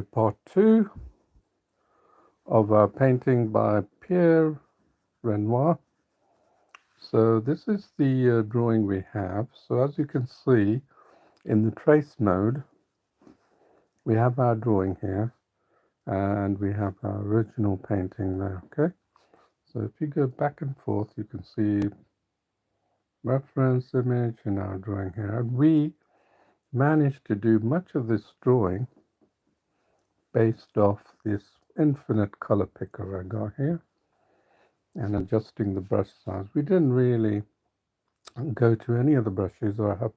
Part 2 of our painting by Pierre Renoir. So this is the drawing we have. So as you can see, in the trace mode, we have our drawing here and we have our original painting there, okay? So if you go back and forth, you can see reference image in our drawing here. And we managed to do much of this drawing based off this infinite color picker I got here and adjusting the brush size. We didn't really go to any of the brushes or have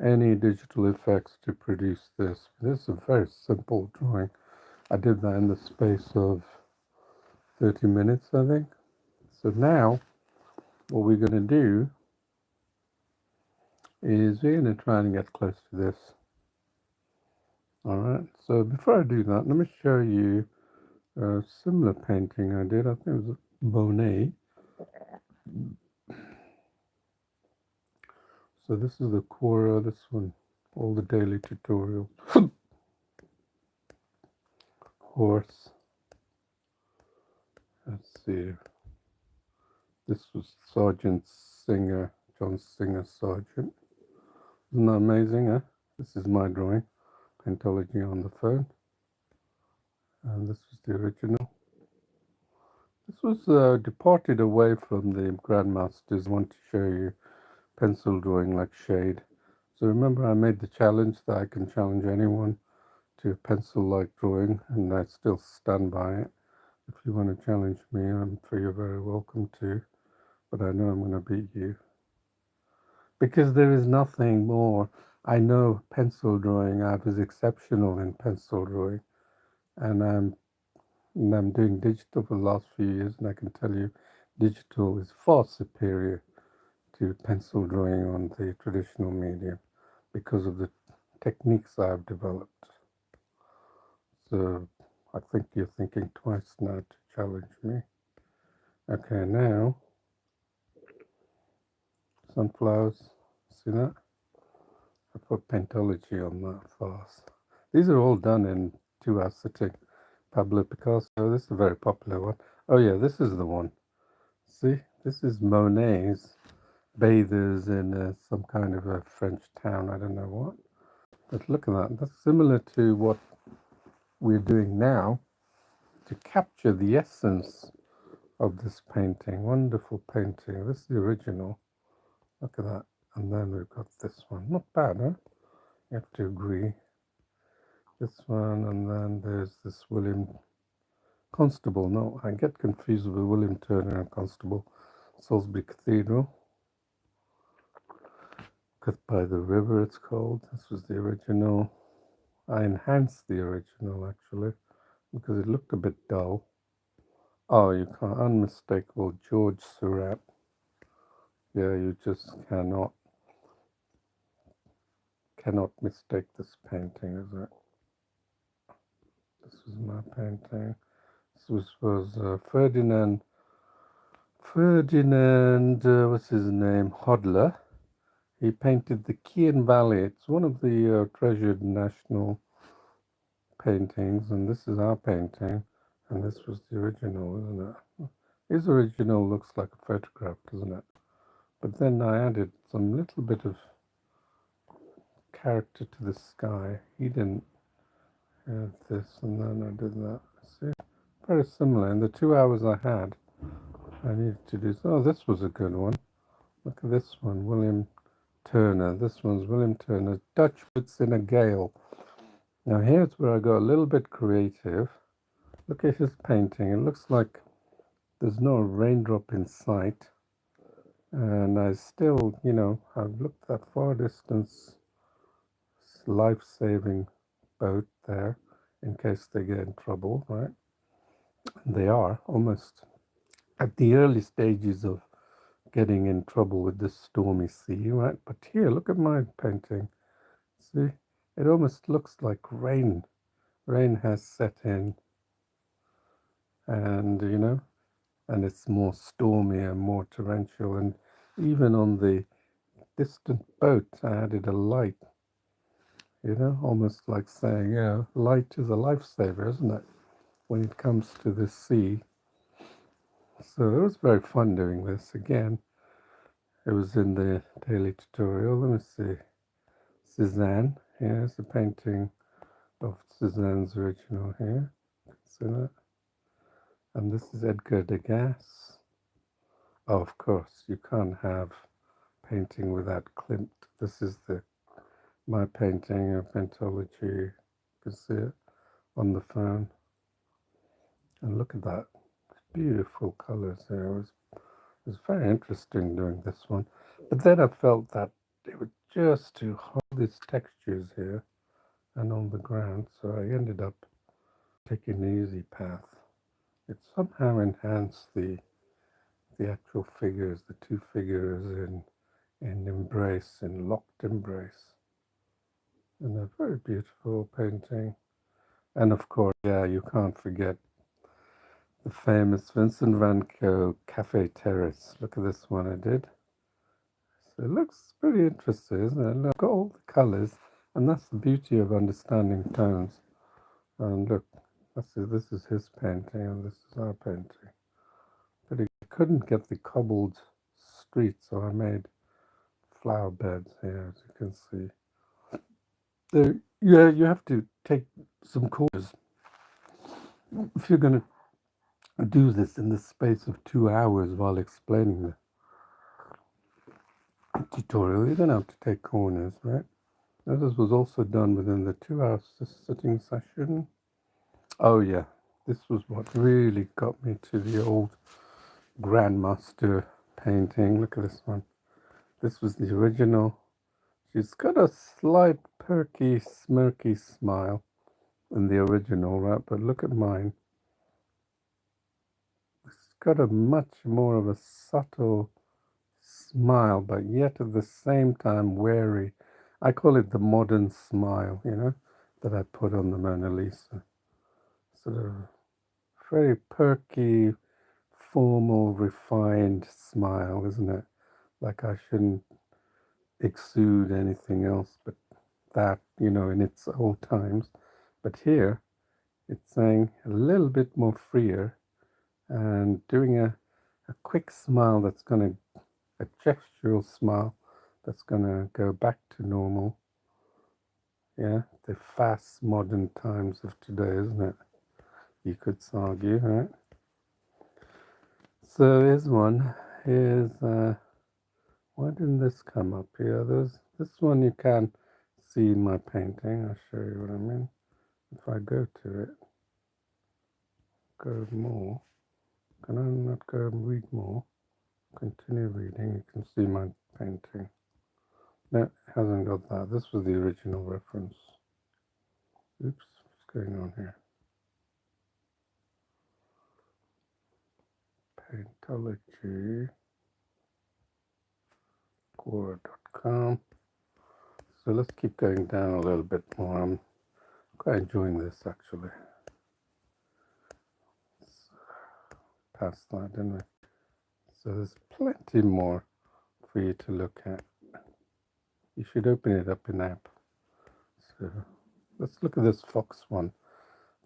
any digital effects to produce this. This is a very simple drawing. I did that in the space of 30 minutes, I think. So now what we're going to do is we're going to try and get close to this. Alright, so before I do that, let me show you a similar painting I did. I think it was Monet. So this is the Quora, this one, all the daily tutorials. Horse. Let's see. This was Sergeant Singer, John Singer Sergeant. Isn't that amazing, eh? This is my drawing, Paintology on the phone. And this was the original. This was departed away from the Grandmasters. I want to show you pencil drawing like shade. So remember I made the challenge that I can challenge anyone to pencil-like drawing, and I still stand by it. If you want to challenge me, I'm sure you're very welcome to, but I know I'm going to beat you. Because there is nothing more. I know pencil drawing, I was exceptional in pencil drawing, and I'm doing digital for the last few years, and I can tell you digital is far superior to pencil drawing on the traditional medium because of the techniques I've developed. So I think you're thinking twice now to challenge me. Okay, now sunflowers, see that? I put Paintology on that fast. These are all done in 2-hour sitting. Pablo Picasso, this is a very popular one. Oh yeah, this is the one. See, this is Monet's bathers in some kind of a French town, I don't know what. But look at that, that's similar to what we're doing now to capture the essence of this painting. Wonderful painting. This is the original. Look at that. And then we've got this one. Not bad, huh? You have to agree. This one, and then there's this William Constable. No, I get confused with William Turner and Constable. Salisbury Cathedral. By the River, it's called. This was the original. I enhanced the original, actually, because it looked a bit dull. Oh, you can't. Unmistakable George Seurat. Yeah, you just cannot mistake this painting, is it? This was my painting. This was Ferdinand, what's his name? Hodler. He painted the Chian Valley. It's one of the treasured national paintings, and this is our painting, and this was the original, isn't it? His original looks like a photograph, doesn't it? But then I added some little bit of character to the sky. He didn't have this, and then I did that. See, very similar. In the 2 hours I had, I needed to do. Oh, this was a good one. Look at this one, William Turner. This one's William Turner, Dutch Woods in a Gale. Now here's where I got a little bit creative. Look at his painting. It looks like there's no raindrop in sight. And I still, I've looked at far distance life-saving boat there in case they get in trouble, right? They are almost at the early stages of getting in trouble with this stormy sea, right? But here, look at my painting. See, it almost looks like rain. Rain has set in, and and it's more stormy and more torrential. And even on the distant boat, I added a light. you know, almost like saying, yeah, light is a lifesaver, isn't it, when it comes to the sea. So it was very fun doing this. Again, it was in the daily tutorial. Let me see. Cézanne. Here's the painting of Cézanne's original here. See that? And this is Edgar Degas. Oh, of course, you can't have painting without Klimt. This is my painting of Paintology. You can see it on the phone. And look at that. Beautiful colors there. It was very interesting doing this one. But then I felt that it was just too hard, these textures here and on the ground. So I ended up taking the easy path. It somehow enhanced the actual figures, the two figures in embrace, in locked embrace. And a very beautiful painting. And of course, yeah, you can't forget the famous Vincent van Gogh Cafe Terrace. Look at this one I did. So it looks pretty interesting, isn't it? Look at all the colours, and that's the beauty of understanding tones. And look, this is his painting, and this is our painting. But I couldn't get the cobbled street, so I made flower beds here, as you can see. Yeah, you have to take some courses if you're going to do this in the space of 2 hours while explaining the tutorial. You're going to have to take corners, right? Now, this was also done within the 2 hour sitting session. Oh yeah, this was what really got me to the old Grandmaster painting. Look at this one. This was the original. She's got a slight perky, smirky smile in the original, right? But look at mine. It's got a much more of a subtle smile, but yet at the same time wary. I call it the modern smile, you know, that I put on the Mona Lisa. Sort of very perky, formal, refined smile, isn't it? Like I shouldn't exude anything else but that, you know, in its old times. But here, it's saying a little bit more freer and doing a quick smile that's going to, a gestural smile that's going to go back to normal. Yeah, the fast modern times of today, isn't it? You could argue, right? So here's one. Here's, why didn't this come up here? There's this one you can see in my painting. I'll show you what I mean. If I go to it, go more. Can I not go and read more? Continue reading. You can see my painting. No, it hasn't got that. This was the original reference. Oops, what's going on here? Paintology.com. So let's keep going down a little bit more. I'm quite enjoying this actually. Past that, didn't we? So there's plenty more for you to look at. You should open it up in app. So let's look at this fox one.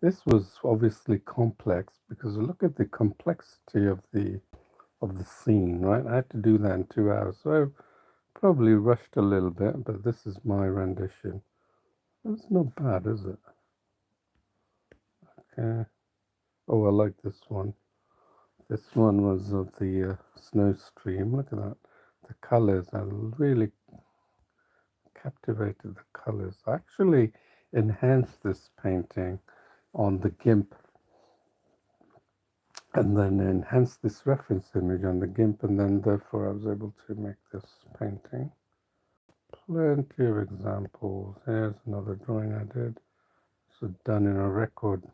This was obviously complex because look at the complexity of the scene, right? I had to do that in 2 hours, so I probably rushed a little bit, but this is my rendition. It's not bad, is it? Okay. Oh, I like this one. This one was of the snow stream. Look at that. The colors, I really captivated the colors. I actually enhanced this painting on the GIMP and then enhanced this reference image on the GIMP, and then therefore I was able to make this painting. Plenty of examples. Here's another drawing I did. This was done in a record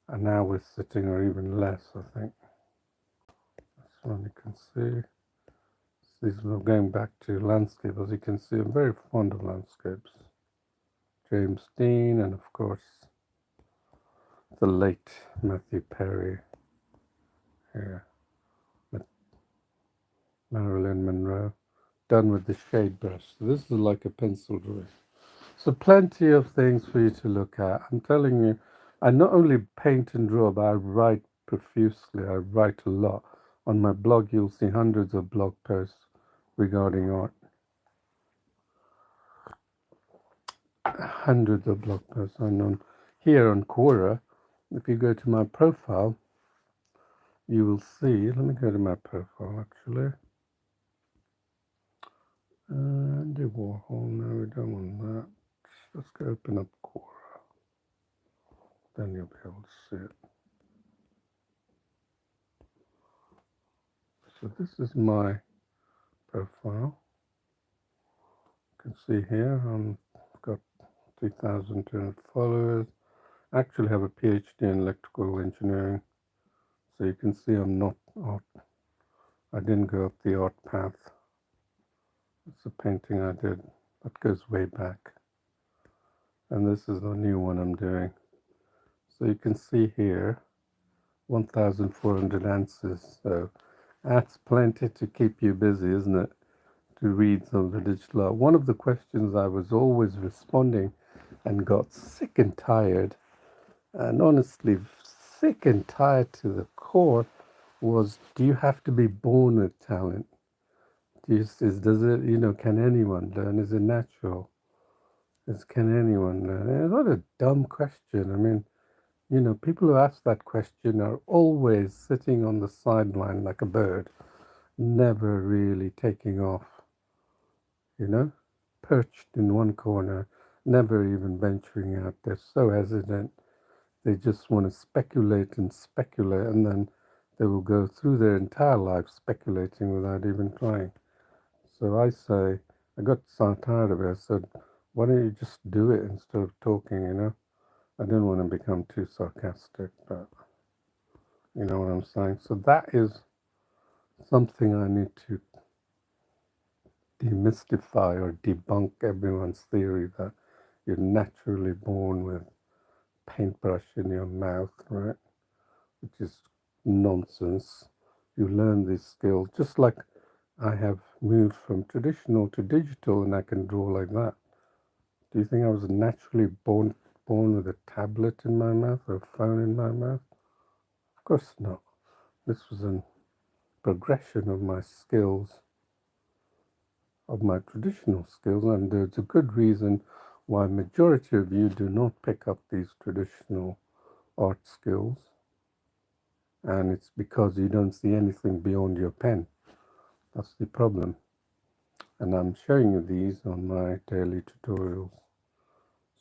an hour sitting or even less, I think. This one you can see. These are going back to landscape. As you can see, I'm very fond of landscapes. James Dean, and of course the late Matthew Perry here. Marilyn Monroe, done with the shade brush. So this is like a pencil drawing. So plenty of things for you to look at. I'm telling you, I not only paint and draw, but I write profusely. I write a lot. On my blog, you'll see hundreds of blog posts regarding art. Hundreds of blog posts. And on here on Quora, if you go to my profile, you will see. Let me go to my profile actually. Andy Warhol. No, we don't want that. Let's go open up Quora. Then you'll be able to see it. So this is my profile. You can see here I've got 3,200 followers. I actually have a PhD in electrical engineering. So you can see I'm not art. I didn't go up the art path. It's a painting I did that goes way back. And this is the new one I'm doing. So you can see here 1,400 answers. So that's plenty to keep you busy, isn't it? To read some of the digital art. One of the questions I was always responding and got sick and tired, and honestly sick and tired to the core, was, do you have to be born with talent? Does it, can anyone learn? Is it natural? Can anyone learn? And what a dumb question. I mean, people who ask that question are always sitting on the sideline like a bird, never really taking off, perched in one corner, never even venturing out. They're so hesitant. They just want to speculate and speculate, and then they will go through their entire life speculating without even trying. So I say, I got so tired of it. I said, why don't you just do it instead of talking? I didn't want to become too sarcastic, but you know what I'm saying. So that is something I need to demystify or debunk everyone's theory that you're naturally born with paintbrush in your mouth, right? Which is nonsense. You learn these skills just like I have moved from traditional to digital and I can draw like that. Do you think I was naturally born with a tablet in my mouth or a phone in my mouth? Of course not. This was a progression of my skills, of my traditional skills, and there's a good reason why majority of you do not pick up these traditional art skills, and it's because you don't see anything beyond your pen. That's the problem. And I'm showing you these on my daily tutorials.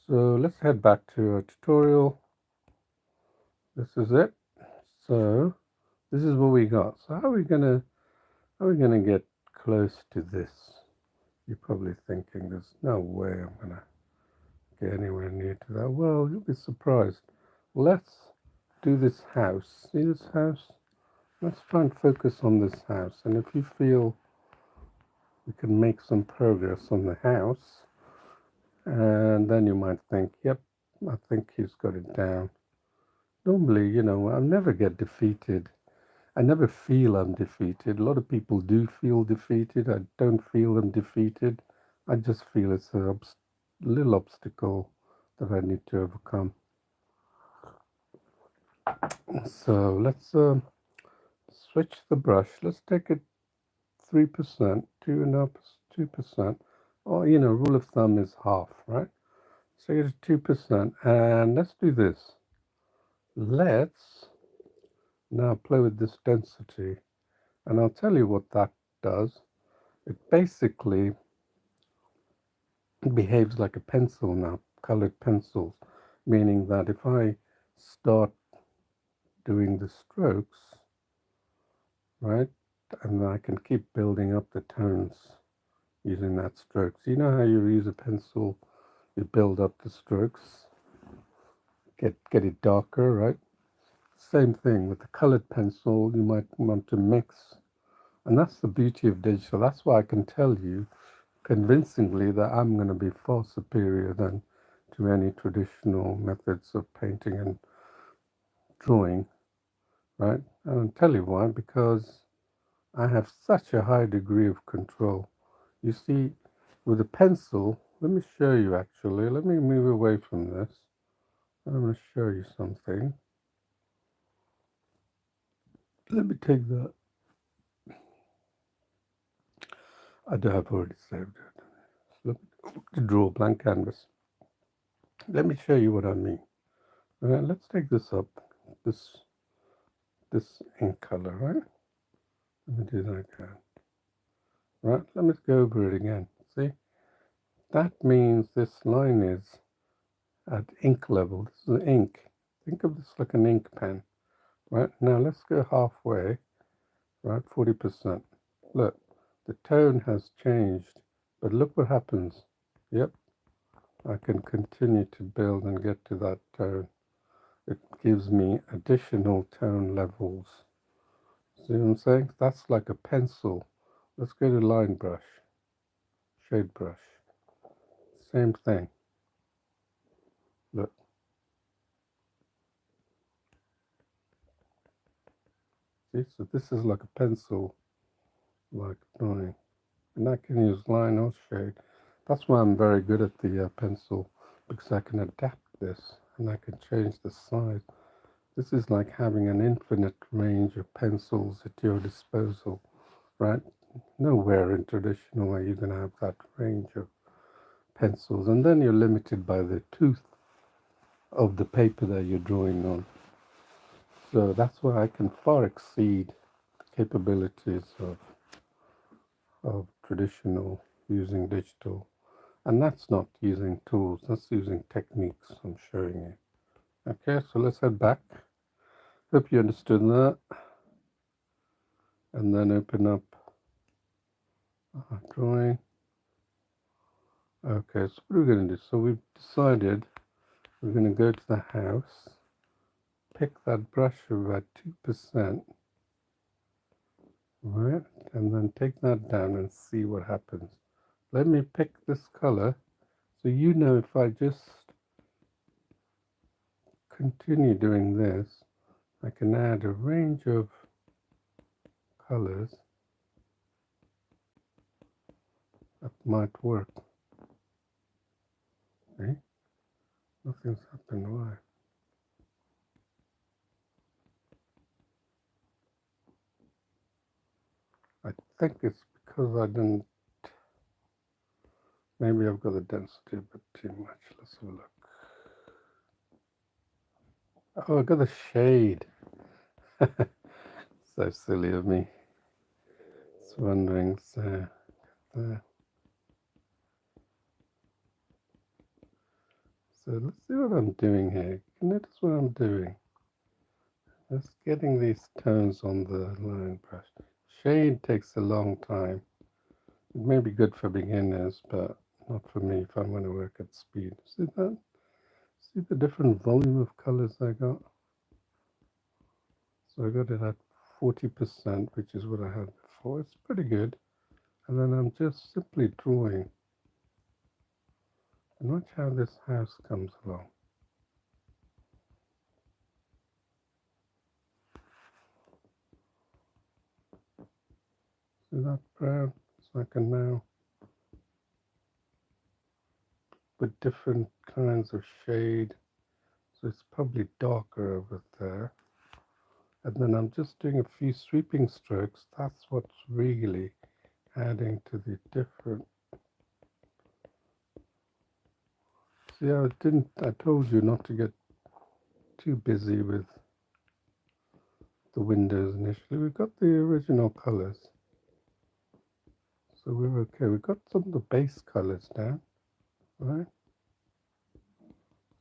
So let's head back to our tutorial. This is it. So this is what we got. So how are we gonna get close to this? You're probably thinking there's no way I'm gonna get anywhere near to that. Well, you'll be surprised. Let's do this house. See this house? Let's try and focus on this house. And if you feel we can make some progress on the house, and then you might think, yep, I think he's got it down. Normally, I'll never get defeated. I never feel I'm defeated. A lot of people do feel defeated. I don't feel I'm defeated. I just feel it's a little obstacle that I need to overcome. So let's switch the brush. Let's take it 3%, 2.5%, or rule of thumb is half, right? So it's 2%, and let's do this. Let's now play with this density, and I'll tell you what that does. It basically behaves like a pencil now, colored pencils, meaning that if I start doing the strokes, right, and I can keep building up the tones using that strokes. You know how you use a pencil, you build up the strokes, get it darker, right? Same thing with the colored pencil, you might want to mix. And that's the beauty of digital. That's why I can tell you convincingly that I'm going to be far superior than to any traditional methods of painting and drawing, right? And I'll tell you why, because I have such a high degree of control. You see, with a pencil, Let me show you actually. Let me move away from this. I'm going to show you something. Let me take that. I do have already saved it. So let me draw a blank canvas. Let me show you what I mean. Let's take this up. This ink color, right? Let me do that again. Right, let me go over it again. See? That means this line is at ink level. This is ink. Think of this like an ink pen. Right, now let's go halfway. Right, 40%. Look, the tone has changed, but look what happens. Yep, I can continue to build and get to that tone. It gives me additional tone levels. See what I'm saying? That's like a pencil. Let's go to line brush, shade brush. Same thing. Look. See, so this is like a pencil, like drawing. And I can use line or shade. That's why I'm very good at the pencil, because I can adapt this and I can change the size. This is like having an infinite range of pencils at your disposal, right? Nowhere in traditional are you going to have that range of pencils, and then you're limited by the tooth of the paper that you're drawing on. So that's why I can far exceed the capabilities of traditional using digital. And that's not using tools, that's using techniques I'm showing you. Okay, so let's head back. Hope you understood that. And then open up drawing. Okay, so what are we going to do? So we've decided we're going to go to the house, pick that brush of about 2%, right? And then take that down and see what happens. Let me pick this color so you know if I just continue doing this, I can add a range of colors that might work. See? Nothing's happened. Why? I think it's because I didn't. Maybe I've got the density a bit too much. Let's have a look. Oh, I got the shade. So silly of me. It's wondering. So, so let's see what I'm doing here. Notice what I'm doing. Just getting these tones on the line brush. Shade takes a long time. It may be good for beginners, but not for me if I'm going to work at speed. See that? See the different volume of colors I got? So I got it at 40%, which is what I had before. It's pretty good. And then I'm just simply drawing. And watch how this house comes along. See that brown? So I can now put different kinds of shade. So it's probably darker over there. And then I'm just doing a few sweeping strokes. That's what's really adding to the different. See, I told you not to get too busy with the windows initially. We got the original colors. So we're okay. We got some of the base colors down, right?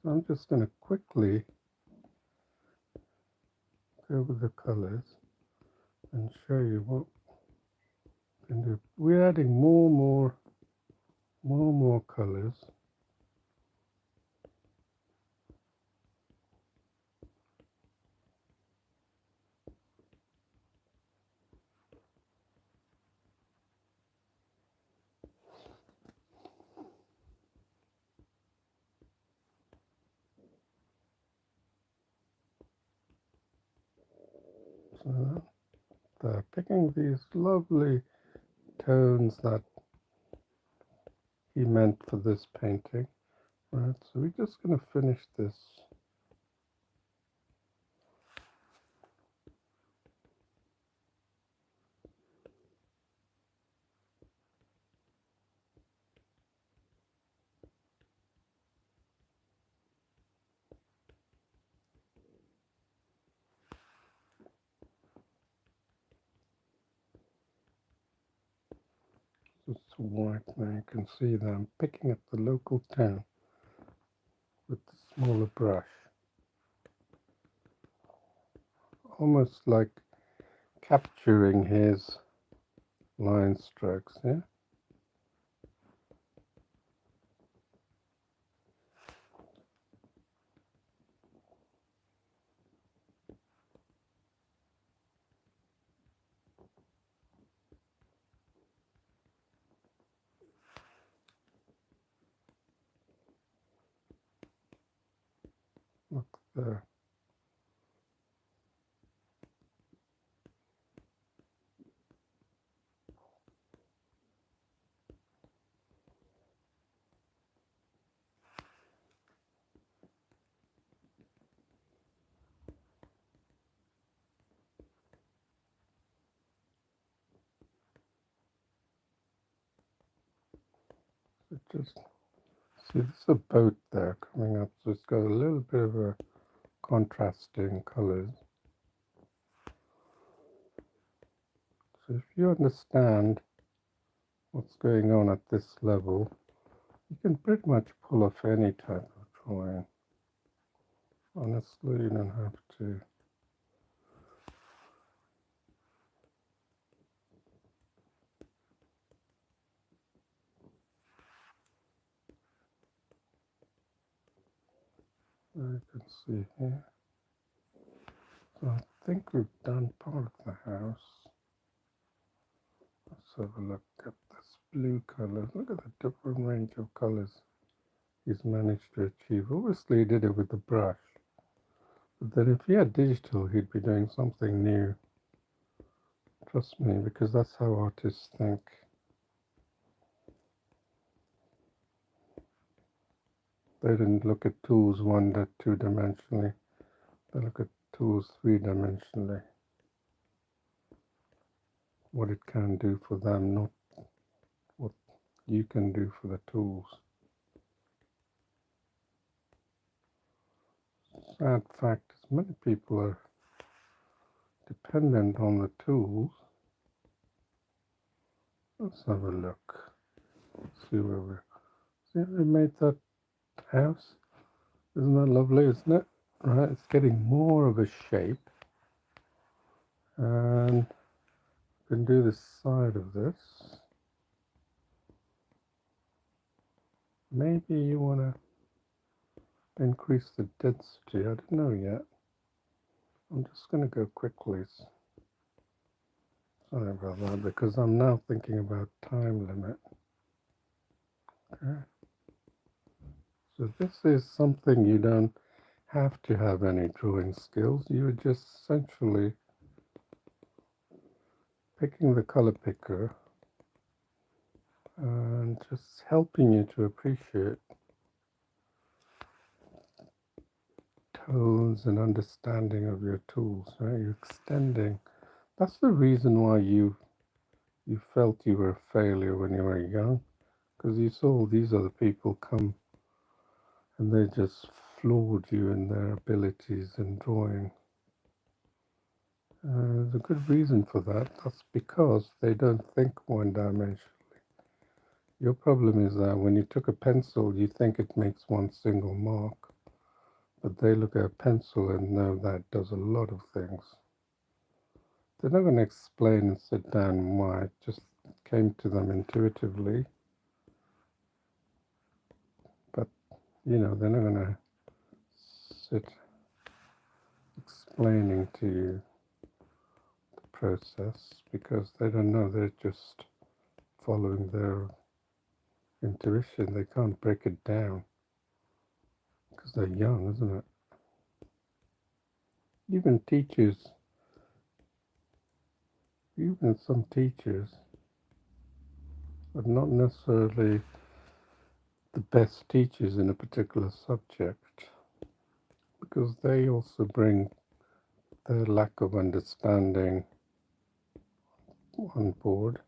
So I'm just going to quickly go over the colors and show you what we can do. We're adding more colors. So they're picking these lovely tones that he meant for this painting. Right, so we're just going to finish this. It's white now. You can see that I'm picking up the local town with the smaller brush. Almost like capturing his line strokes, yeah? Look there. So just see, there's a boat there coming up, so it's got a little bit of a contrasting colors. So if you understand what's going on at this level, you can pretty much pull off any type of drawing. Honestly, you don't have to. You can see here. So I think we've done part of the house. Let's have a look at this blue color. Look at the different range of colors he's managed to achieve. Obviously, he did it with the brush. But then if he had digital, he'd be doing something new. Trust me, because that's how artists think. They didn't look at tools two-dimensionally. They look at tools three-dimensionally. What it can do for them, not what you can do for the tools. Sad fact is many people are dependent on the tools. Let's have a look. See where we made that house. Isn't that lovely, isn't it? Right, it's getting more of a shape. And we can do the side of this. Maybe you want to increase the density. I don't know yet. I'm just going to go quickly. Sorry about that, because I'm now thinking about time limit. Okay. So this is something you don't have to have any drawing skills. You're just essentially picking the color picker and just helping you to appreciate tones and understanding of your tools, right? You're extending. That's the reason why you felt you were a failure when you were young, because you saw these other people come and they just floored you in their abilities in drawing. There's a good reason for that. That's because they don't think one-dimensionally. Your problem is that when you took a pencil, you think it makes one single mark, but they look at a pencil and know that does a lot of things. They're not going to explain and sit down why. It just came to them intuitively. But, they're not going to sit explaining to you the process because they don't know. They're just following their intuition. They can't break it down because they're young, isn't it? Even some teachers are not necessarily the best teachers in a particular subject, because they also bring their lack of understanding on board.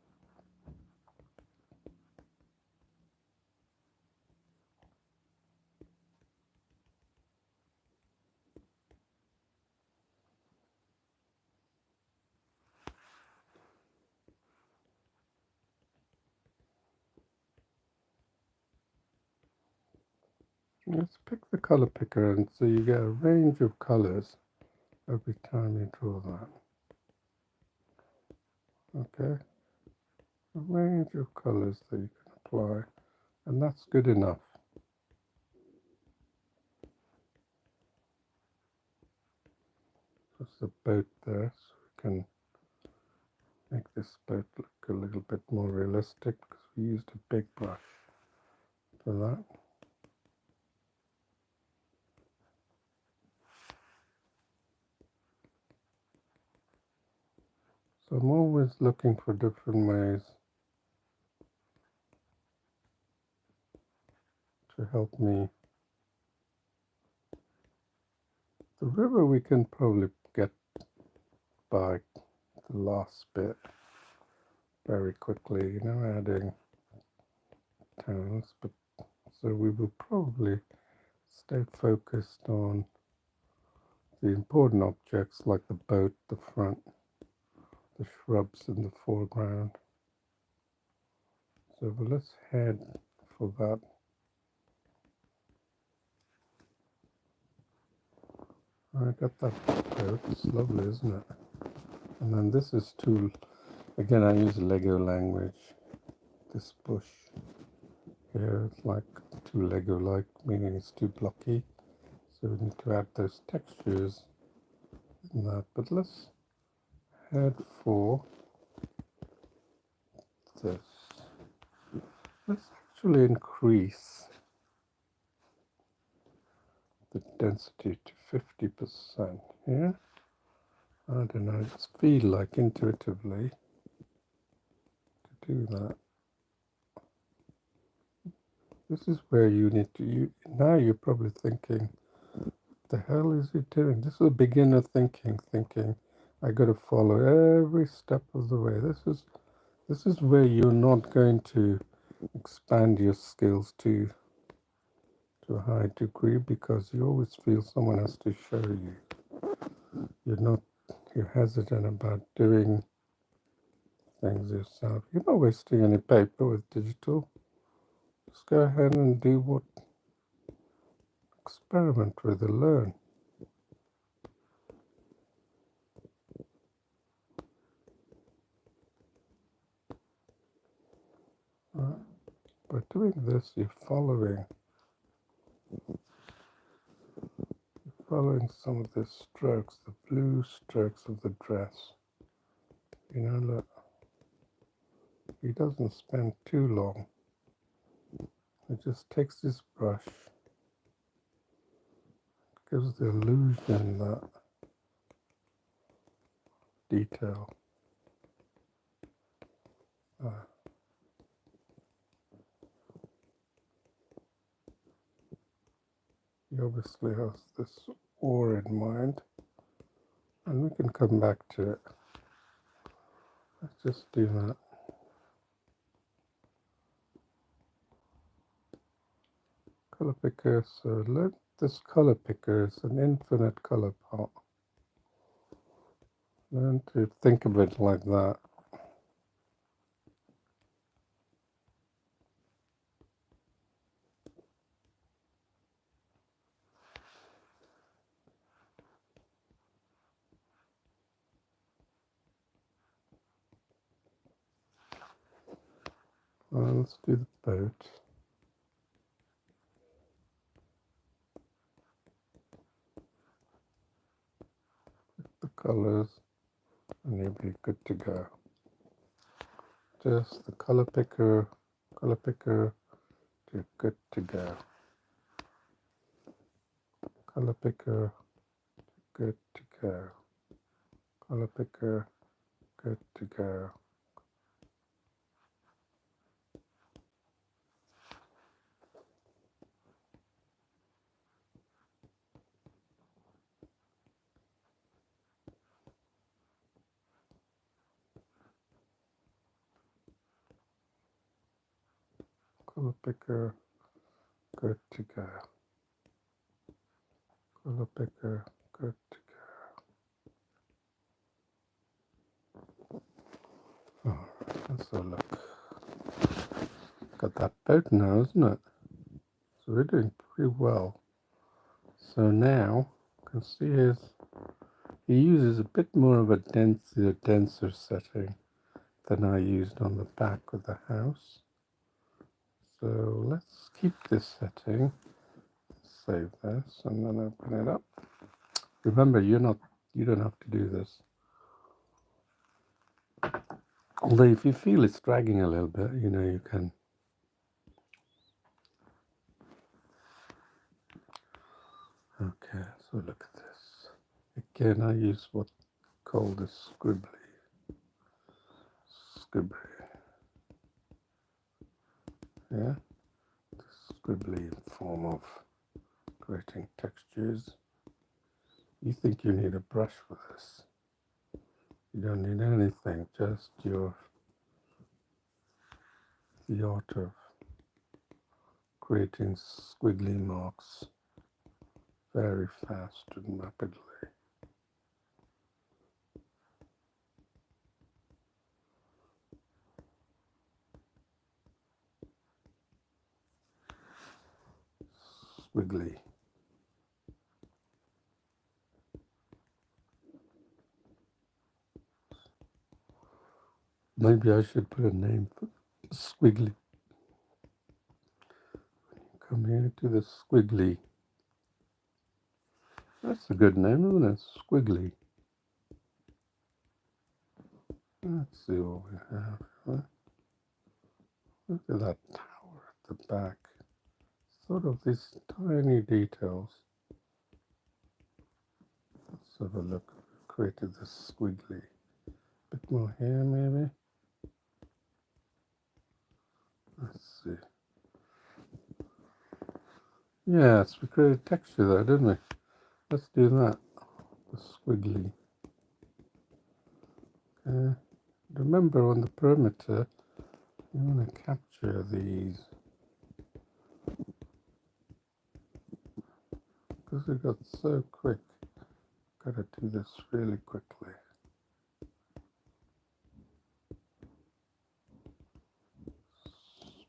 Let's pick the color picker, and so you get a range of colors every time you draw that. Okay, a range of colors that you can apply, and that's good enough. Just a boat there, so we can make this boat look a little bit more realistic, because we used a big brush for that. So I'm always looking for different ways to help me. The river we can probably get by the last bit very quickly, adding towns, but so we will probably stay focused on the important objects like the boat, the front, the shrubs in the foreground. So let's head for that. I got that boat. It's lovely, isn't it? And then this is too, again, I use Lego language. This bush here is like too Lego-like, meaning it's too blocky. So we need to add those textures in that. But let's head for this. Let's actually increase the density to 50% here. I don't know, I just feel like intuitively to do that. This is where you need to, now you're probably thinking, what the hell is he doing? This is a beginner thinking, I got to follow every step of the way. This is where you're not going to expand your skills to a high degree, because you always feel someone has to show you. You're hesitant about doing things yourself. You're not wasting any paper with digital. Just go ahead and do what, experiment with and learn. By doing this, you're following some of the strokes, the blue strokes of the dress. Look, he doesn't spend too long. He just takes this brush, gives the illusion that detail. He obviously has this ore in mind, and we can come back to it. Let's just do that. Color picker, so let this color picker is an infinite color pot. Learn to think of it like that. Let's do the boat. The colors, and you'll be good to go. Just the color picker, you're good to go. Color picker, good to go. Color picker, good to go. color picker, good to go. Color picker, good to go. Alright, let's have a look. Got that boat now, isn't it? So we're doing pretty well. So now, you can see he uses a bit more of a denser setting than I used on the back of the house. So let's keep this setting. Save this and then open it up. Remember, you don't have to do this. Although if you feel it's dragging a little bit, you can. Okay, so look at this. Again, I use what's called the scribbly. Yeah, the scribbly form of creating textures. You think you need a brush for this. You don't need anything, just the art of creating squiggly marks very fast and rapidly. Squiggly. Maybe I should put a name for squiggly. Come here to the squiggly. That's a good name, isn't it? Squiggly. Let's see what we have. Huh? Look at that tower at the back. Sort of these tiny details. Let's have a look. Created this squiggly. Bit more here, maybe. Let's see. Yes, we created texture there, didn't we? Let's do that. The squiggly. Remember on the perimeter, you want to capture these because we got so quick. Got to do this really quickly.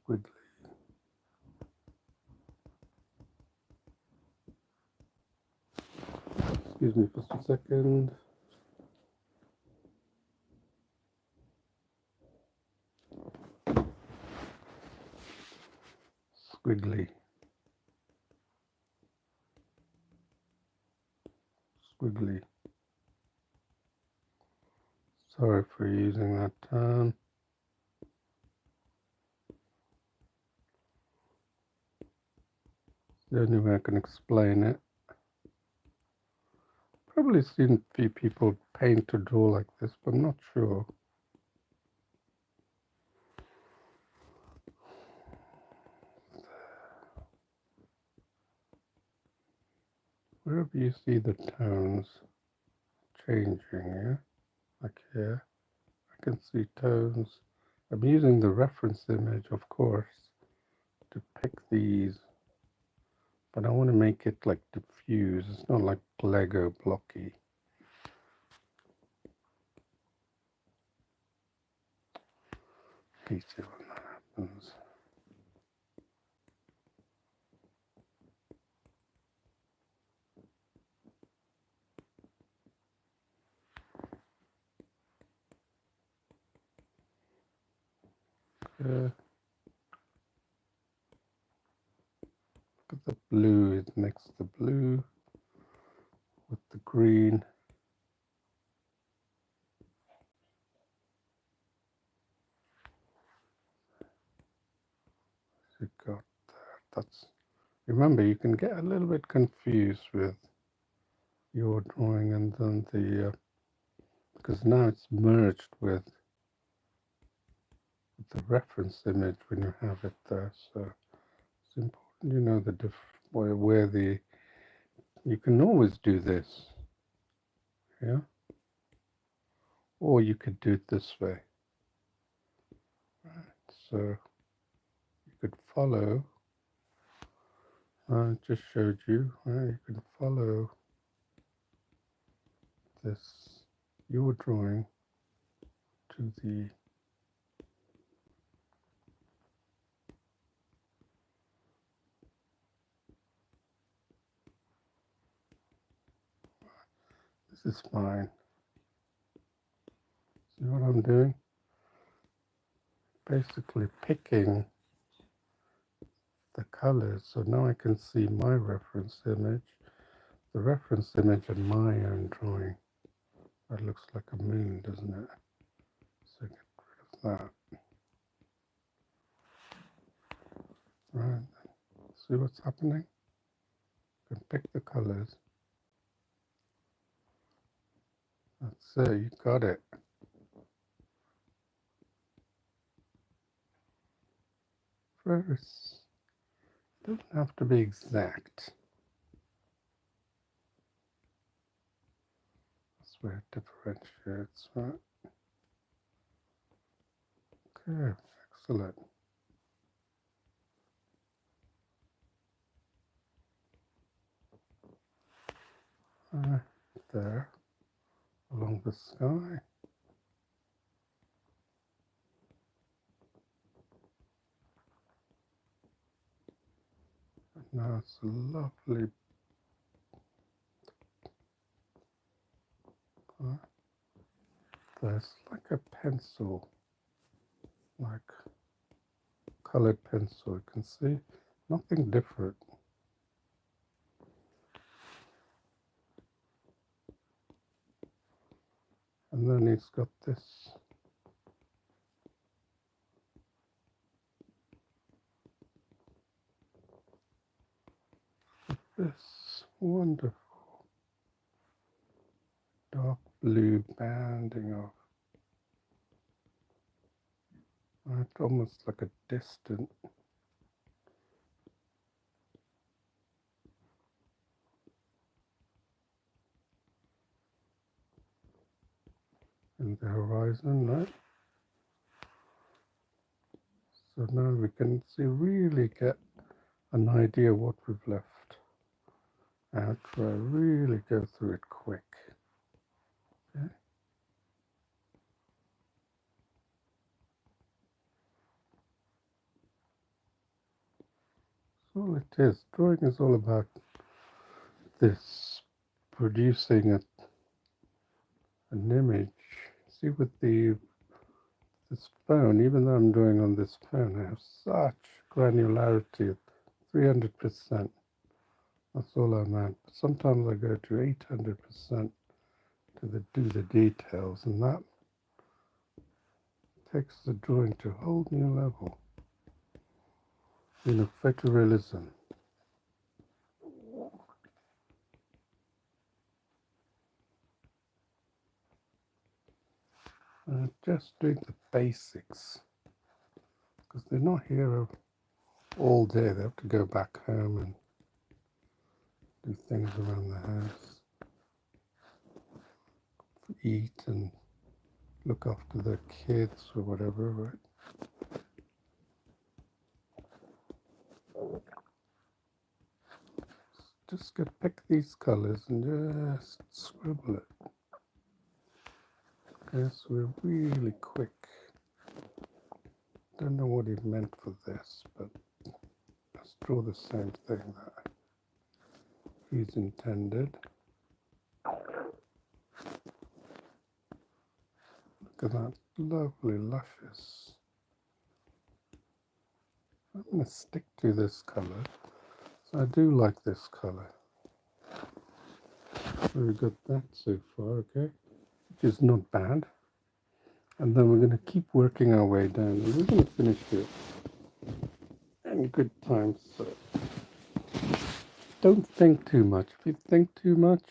Squiggly. Excuse me for a second. Squiggly. Squiggly. Sorry for using that term. The only way I can explain it. Probably seen a few people paint or draw like this, but I'm not sure. Wherever you see the tones changing, yeah, like here, I can see tones. I'm using the reference image, of course, to pick these, but I want to make it like diffuse. It's not like Lego blocky. Let's see when that happens. Look at the blue, it makes the blue with the green. You got that. That's, remember, you can get a little bit confused with your drawing and then the because now it's merged with the reference image when you have it there. So it's important you know the where the you can always do this, yeah, or you could do it this way, right? So you could follow. I just showed you, you can follow this, your drawing, to the this is fine. See what I'm doing? Basically picking the colors, so now I can see my reference image, the reference image in my own drawing. That looks like a moon, doesn't it? So get rid of that. Right, see what's happening? You can pick the colors. That's it, you got it. First, doesn't have to be exact. That's where it differentiates, right? Okay, excellent. There, along the sky. And now it's a lovely there's like a pencil, like colored pencil, you can see, nothing different. And then he's got this wonderful dark blue banding of it's almost like a distant in the horizon, right? So now we can see, really get an idea what we've left out. Try really go through it quick. Okay. That's all it is. Drawing is all about this, producing an image. See, with this phone, even though I'm doing on this phone, I have such granularity of 300%. That's all I'm at. But sometimes I go to 800% to do the details, and that takes the drawing to a whole new level. Photorealism. Just doing the basics, because they're not here all day. They have to go back home and do things around the house, eat and look after their kids or whatever, right? Just go pick these colors and just scribble it. Okay, so we're really quick. Don't know what he meant for this, but let's draw the same thing that he's intended. Look at that lovely, luscious. I'm going to stick to this color. So I do like this color. So we got that so far, okay, which is not bad. And then we're going to keep working our way down. And we're going to finish it in good time. So don't think too much. If you think too much,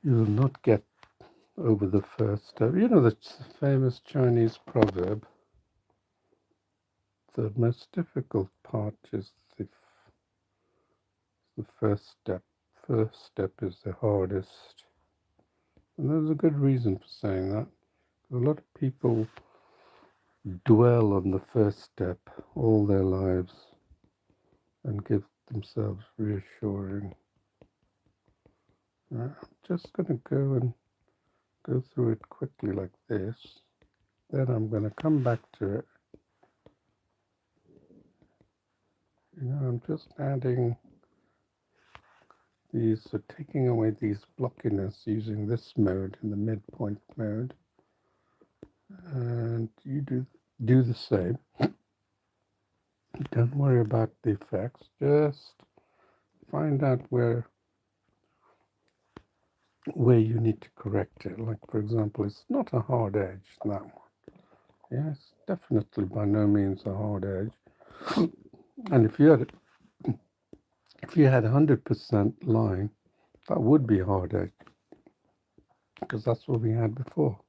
you will not get over the first step. You know the famous Chinese proverb, the most difficult part is the first step. First step is the hardest. And there's a good reason for saying that. A lot of people dwell on the first step all their lives and give themselves reassuring. I'm just going to go through it quickly like this. Then I'm going to come back to it. I'm just adding these, so taking away these blockiness using this mode in the midpoint mode. And you do the same. Don't worry about the effects. Just find out where you need to correct it. Like, for example, it's not a hard edge, that one. Yes, definitely by no means a hard edge. And if you had 100% line, that would be a hard edge, because that's what we had before.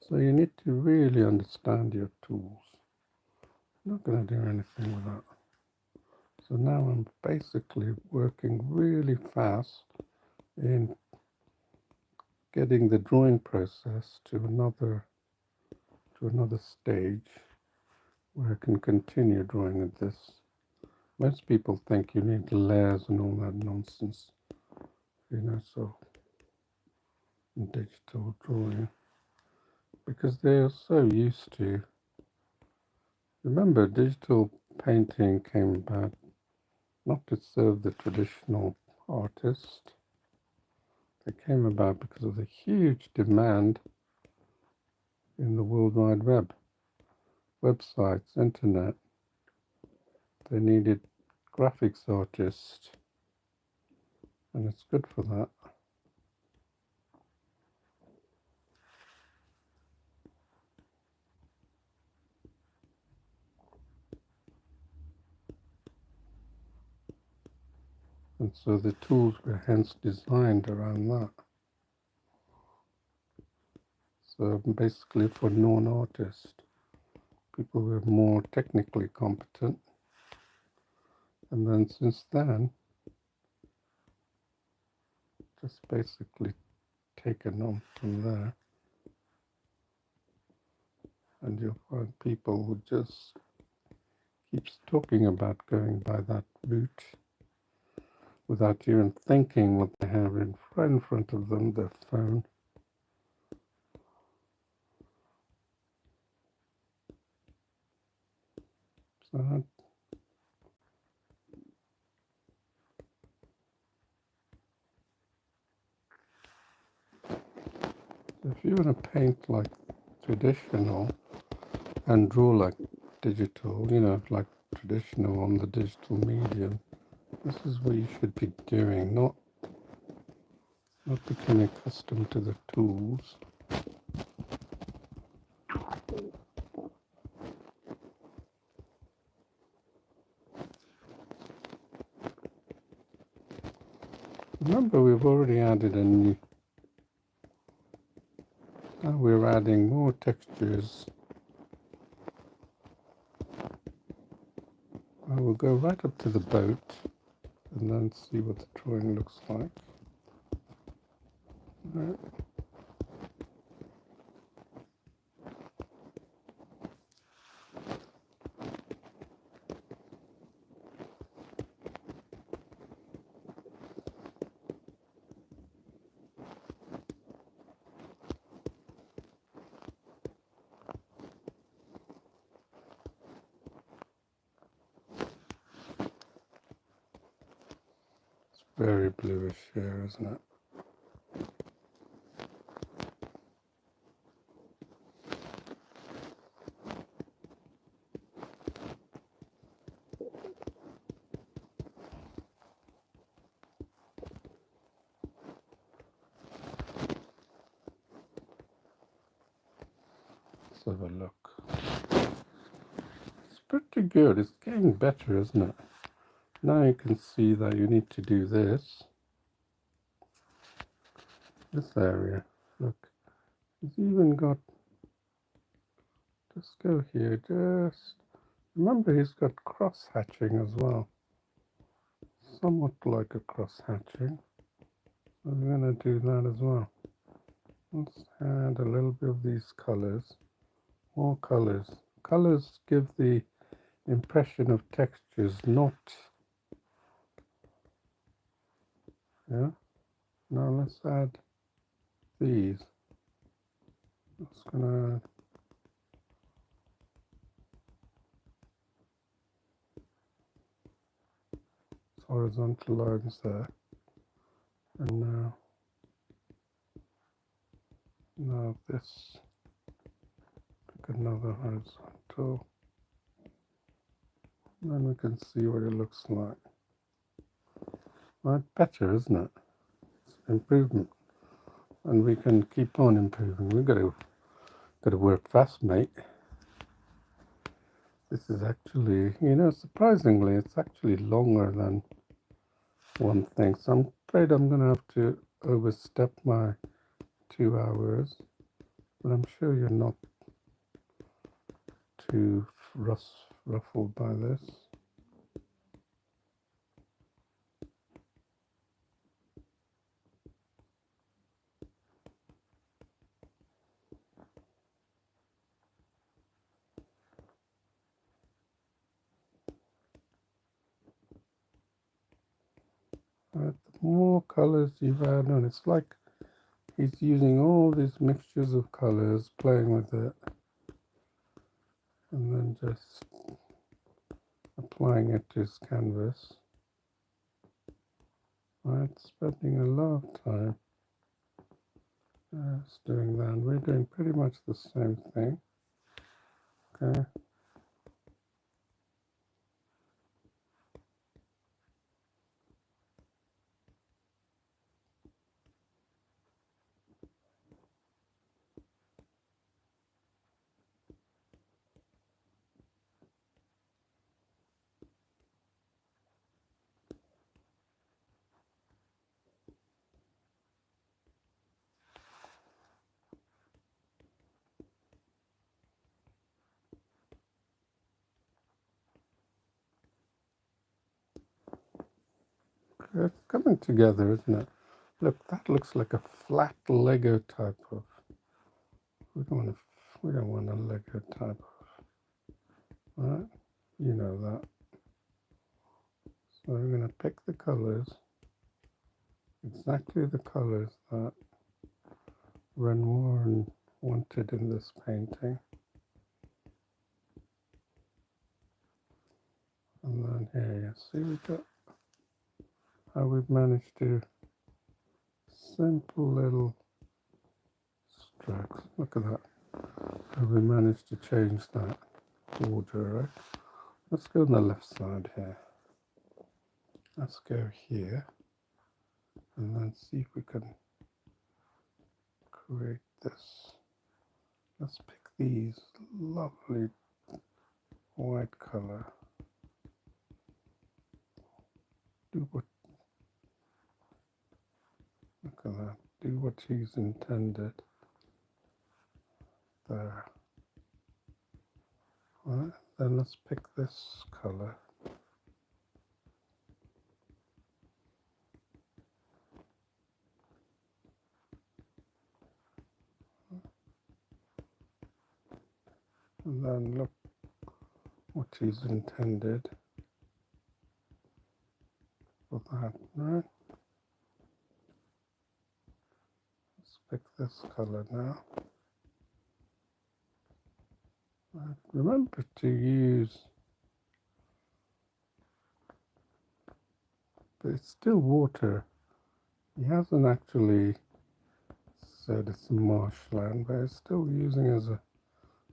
So you need to really understand your tools. I'm not going to do anything with that. So now I'm basically working really fast in getting the drawing process to another stage where I can continue drawing at this. Most people think you need layers and all that nonsense, so in digital drawing, because they're so used to. Remember, digital painting came about not to serve the traditional artist. They came about because of the huge demand in the World Wide Web, websites, internet. They needed graphics artists, and it's good for that. And so the tools were hence designed around that. So basically for non-artists, people who are more technically competent. And then since then, just basically taken on from there. And you'll find people who just keeps talking about going by that route without even thinking what they have in front of them, their phone. So if you want to paint like traditional and draw like digital, like traditional on the digital medium, this is what you should be doing, not becoming accustomed to the tools. Remember, we've already added a new. Now we're adding more textures. I will go right up to the boat and then see what the drawing looks like. Right. It's very bluish here, isn't it? Let's have a look. It's pretty good. It's getting better, isn't it? Now you can see that you need to do this area. Look, he's even got, just go here, just remember he's got cross hatching as well, somewhat like a cross hatching. I'm going to do that as well. Let's add a little bit of these colors. More colors. Colors give the impression of textures, not... Yeah. Now let's add these. It's gonna... horizontal lines there. And now this, pick another horizontal, and then we can see what it looks like. Right, better, isn't it? It's an improvement, and we can keep on improving. We've got to work fast, mate. This is actually, surprisingly, it's actually longer than one thing. So I'm afraid I'm going to have to overstep my 2 hours, but I'm sure you're not too ruffled by this. The more colors you've added on, it's like he's using all these mixtures of colors, playing with it, and then just applying it to his canvas. Right, spending a lot of time just doing that. We're doing pretty much the same thing. Okay. It's coming together, isn't it? Look, that looks like a flat Lego type of. We don't want a Lego type of. Right? You know that. So we're going to pick the colors, exactly the colors that Renoir wanted in this painting. And then here you see we've got how we've managed to simple little strokes. Look at that. How we managed to change that order, right? Let's go on the left side here. Let's go here and then see if we can create this. Let's pick these lovely white color. Look at that. Do what he's intended. There. Right, then let's pick this color. And then look what he's intended for that, right? Let's pick this color now. Right. Remember to use, but it's still water. He hasn't actually said it's marshland, but it's still using as a,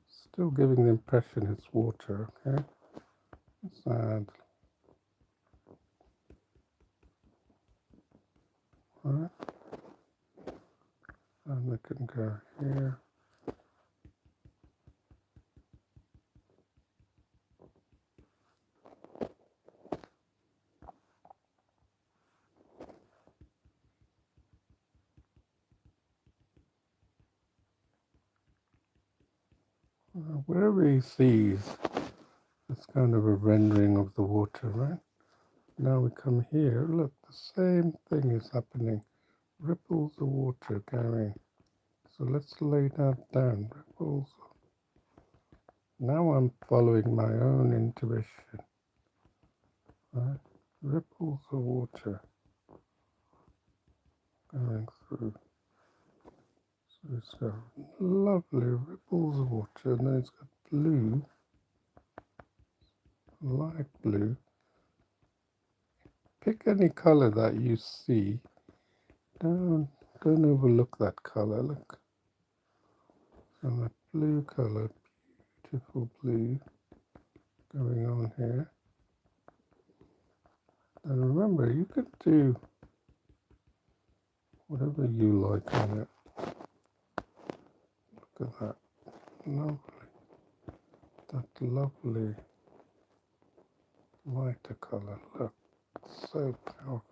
still giving the impression it's water, okay? Let's add, right? And we can go here. Wherever he sees, it's kind of a rendering of the water, right? Now we come here, look, the same thing is happening. Ripples of water going So let's lay that down. Ripples. Now I'm following my own intuition. Right? Ripples of water going through. So it's got lovely ripples of water, and then it's got blue, light blue. Pick any color that you see. Don't overlook that color. Look, so that blue color, beautiful blue going on here. And remember, you can do whatever you like on it. Look at that, lovely. That lovely lighter color. Look, so powerful.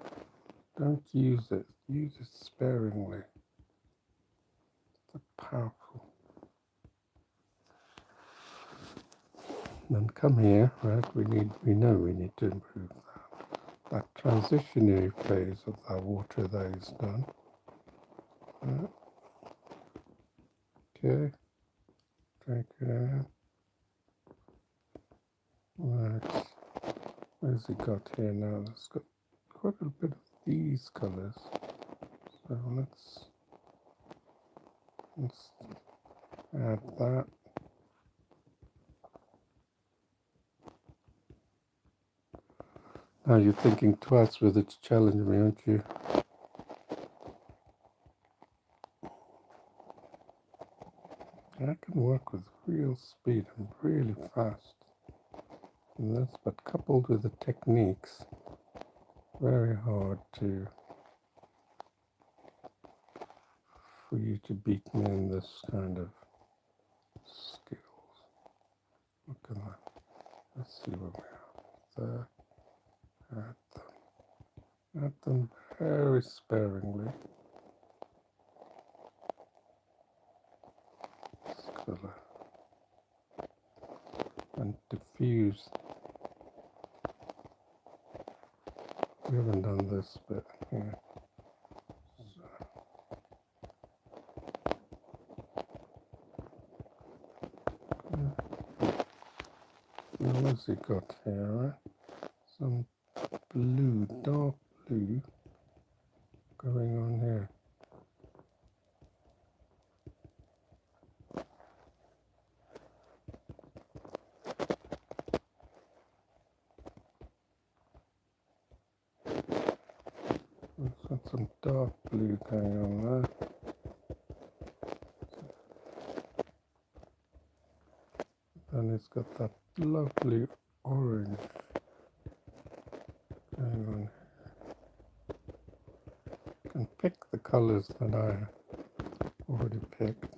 Don't use it. Use it sparingly. It's powerful. Then come here, right? We know we need to improve that transitionary phase of that water that is done. Right. Okay. Take it out. Right. Where's it got here now? It's got quite a bit of these colors. So let's add that. Now you're thinking twice whether to challenge me, aren't you? I can work with real speed and really fast in this, but coupled with the techniques, very hard for you to beat me in this kind of skills. Look at that. Let's see where we are. There. Add them very sparingly. This color. And diffuse. We haven't done this bit here. Now what's it got here, right? Some blue, dark blue going on here. It's got some dark blue going on there. And it's got that lovely orange going on here. You can pick the colors that I already picked.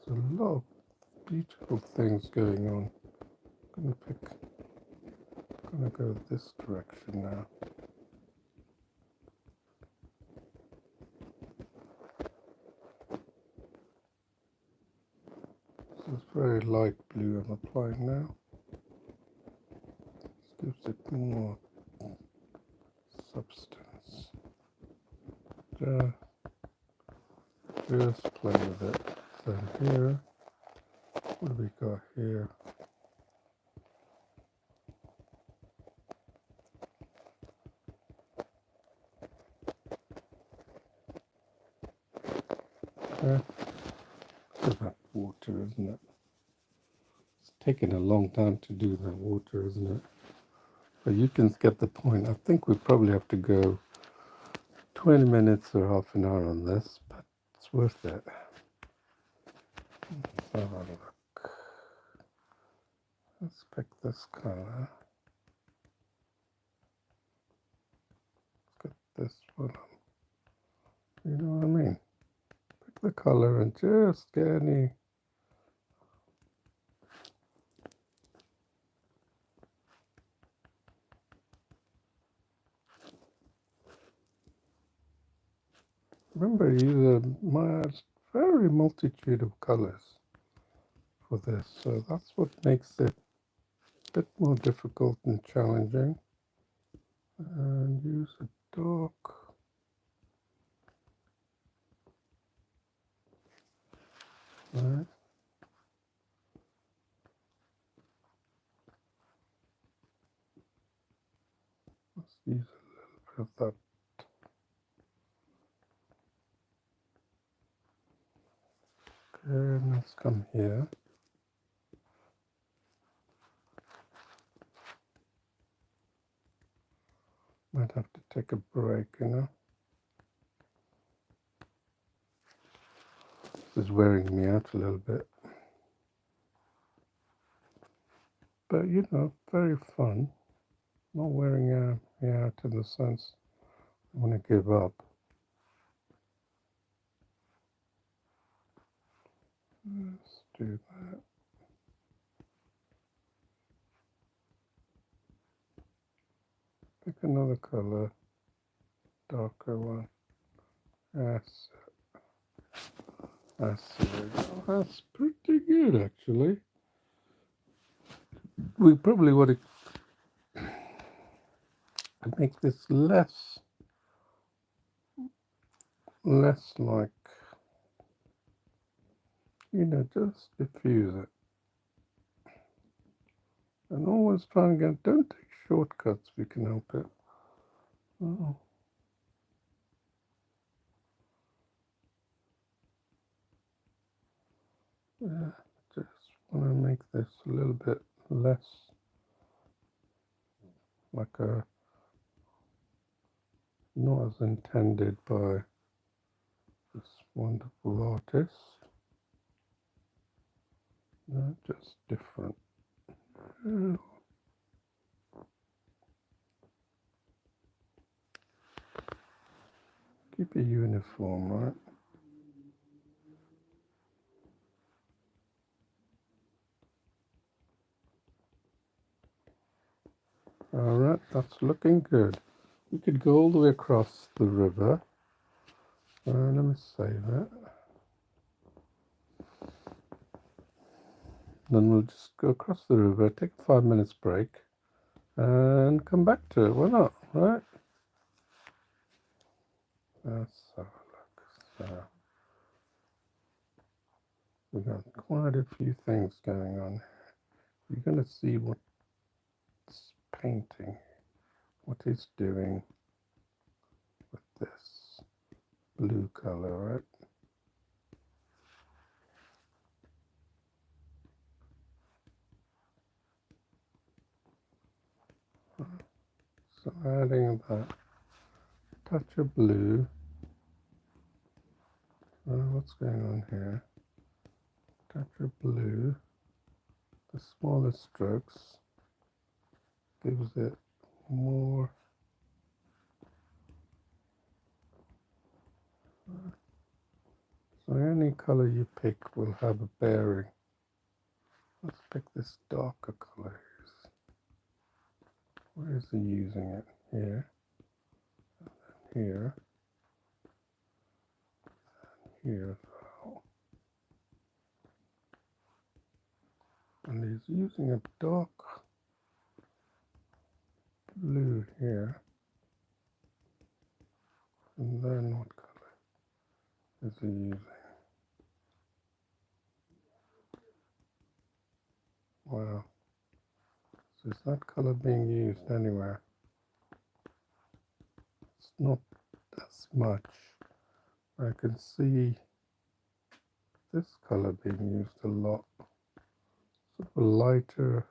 There's a lot of beautiful things going on. I'm gonna go this direction now. This is very light blue I'm applying now. This gives it more substance. Just play with it. Then here, what do we got here? Look at that water, isn't it? It's taken a long time to do that water, isn't it? But you can get the point. I think we probably have to go 20 minutes or half an hour on this, but it's worth it. Let's have a look. Let's pick this color. Let's get this one on. You know what I mean? Pick the color and just get any. Remember, use a very multitude of colors for this, so that's what makes it a bit more difficult and challenging. And use a dark. Right. Let's use a little bit of that. Okay, let's come here. Might have to take a break, you know. This is wearing me out a little bit. But, you know, very fun. Not wearing me out in the sense I want to give up. Let's do that. Pick another color, darker one. That's it. That's pretty good, actually. We probably want to make this less like, you know, just diffuse it. And always try and get, don't take shortcuts if you can help it. Oh. Yeah, just want to make this a little bit less like a, not as intended by this wonderful artist. No, just different. Keep it uniform, right? Alright, that's looking good. We could go all the way across the river. Let me save it. Then we'll just go across the river, take a 5 minutes break, and come back to it. Why not, right? Let's have a look. So, we've got quite a few things going on here. You're going to see what's painting, what he's doing with this blue color, right? So adding that touch of blue. What's going on here? Touch of blue. The smaller strokes gives it more. So any color you pick will have a bearing. Let's pick this darker color. Where is he using it? Here, and here, and here as well. And he's using a dark blue here. And then what color is he using? Wow. So is that color being used anywhere? It's not as much. I can see this color being used a lot. Sort of a lighter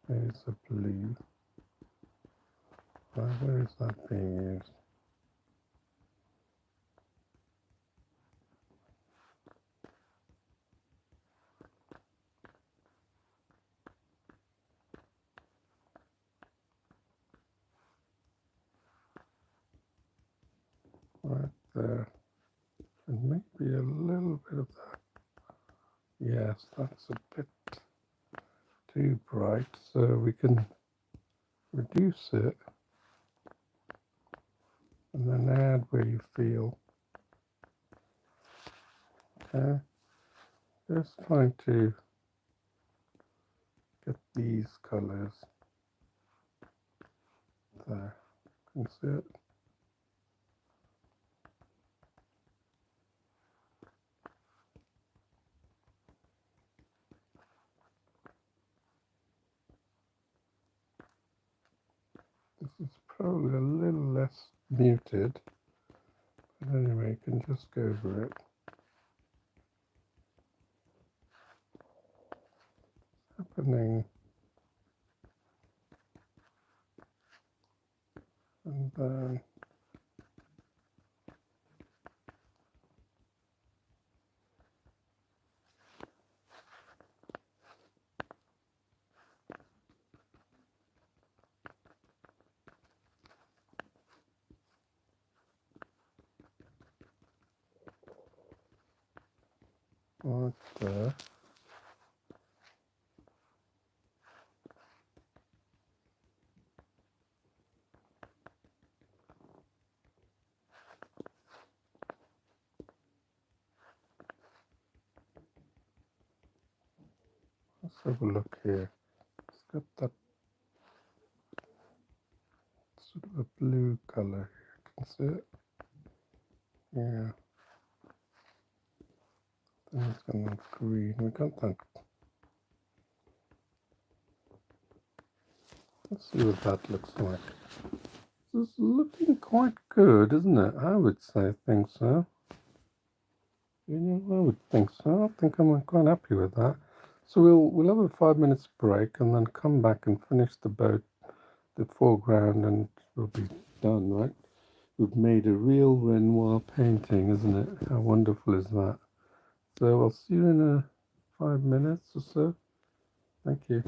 is a blue. Where is that being used? Right there. And maybe a little bit of that. Yes, that's a bit too bright, so we can reduce it and then add where you feel. Okay, just trying to get these colors there. You can see it. This is probably a little less muted, but anyway, you can just go over it. Happening, and then right there. Let's have a look here. It's got that sort of a blue color here. You can see it? Yeah. Then it's got that green. We got that. Let's see what that looks like. It's looking quite good, isn't it? I would say, I think so. You know, I would think so. I think I'm quite happy with that. So we'll have a 5 minutes break and then come back and finish the boat, the foreground, and we'll be done, right? We've made a real Renoir painting, isn't it? How wonderful is that? So I'll see you in 5 minutes or so. Thank you.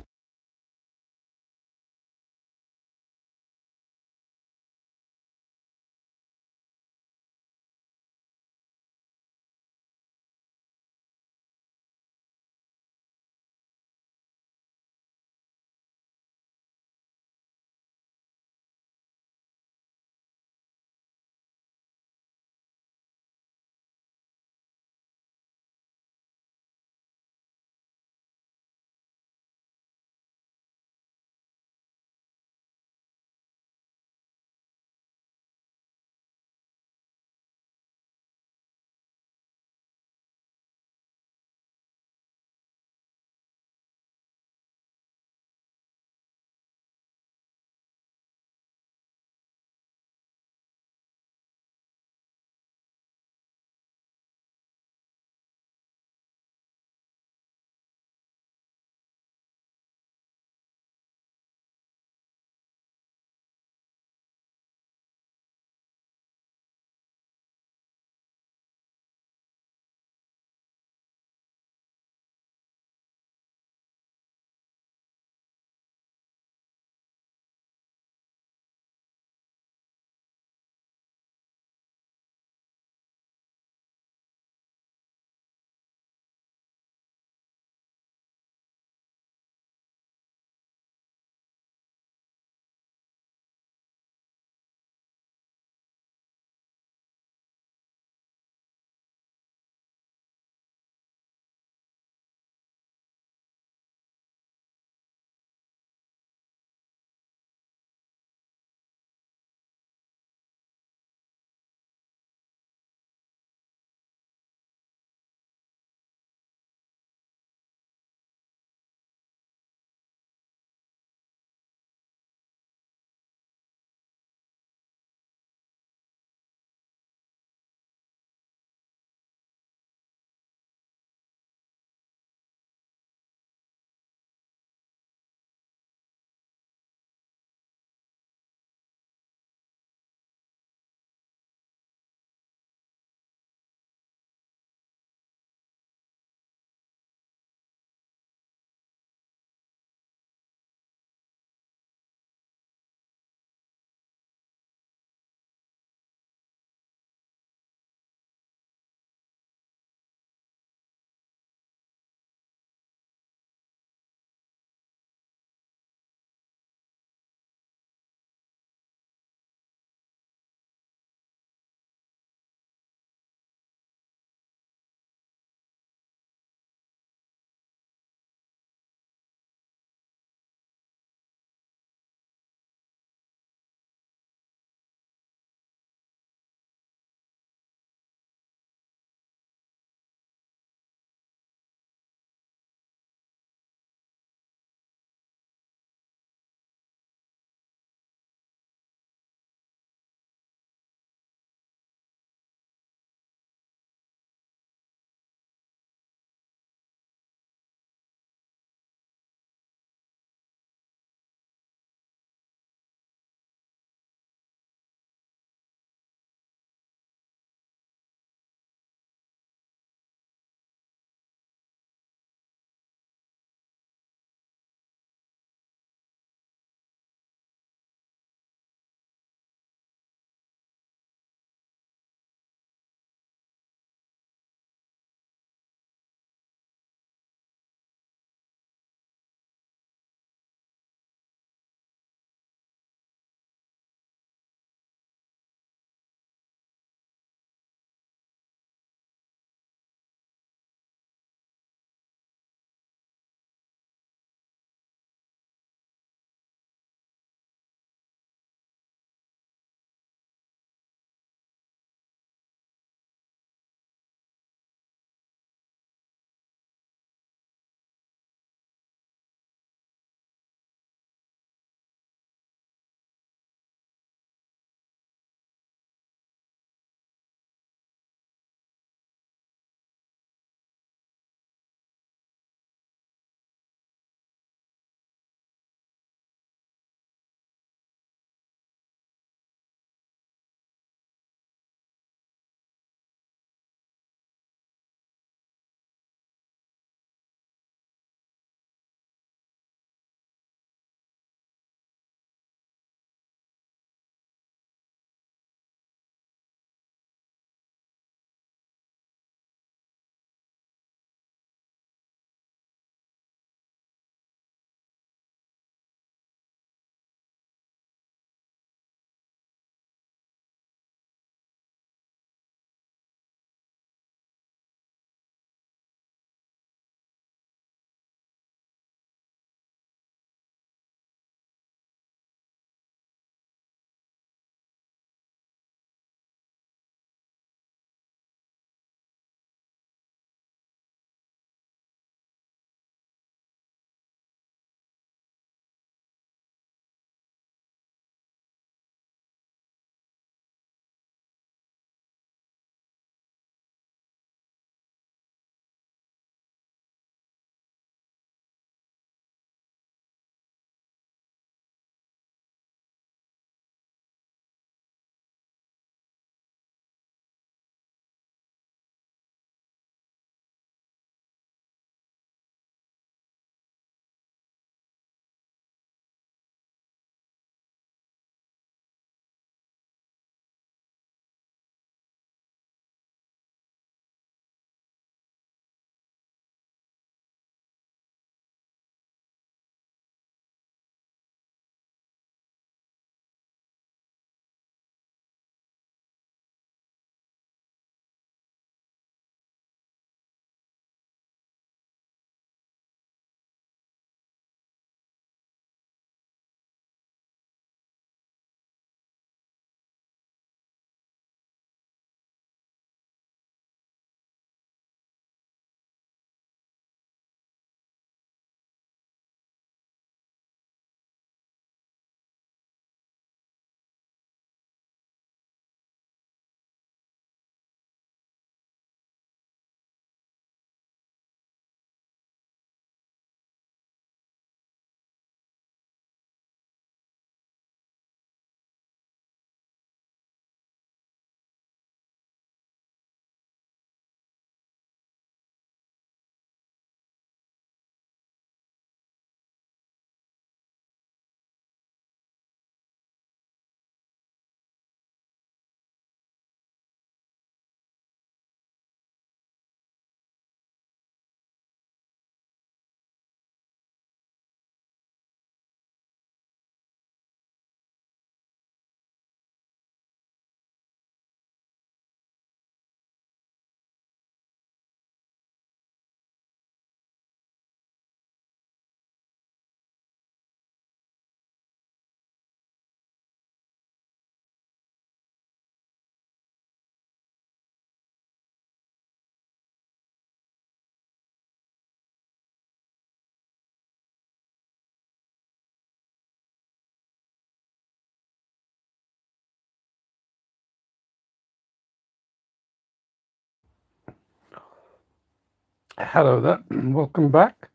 Hello there, welcome back.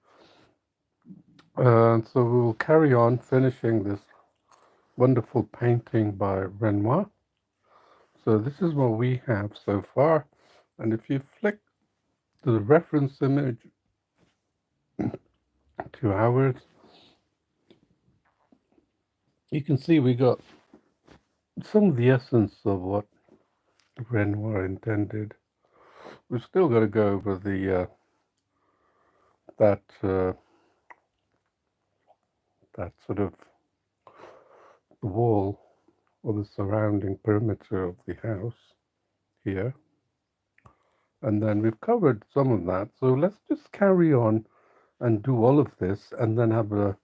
So we will carry on finishing this wonderful painting by Renoir. So this is what we have so far, and if you flick to the reference image to ours, you can see we got some of the essence of what Renoir intended. We've still got to go over the that sort of the wall or the surrounding perimeter of the house here. And then we've covered some of that. So let's just carry on and do all of this and then have a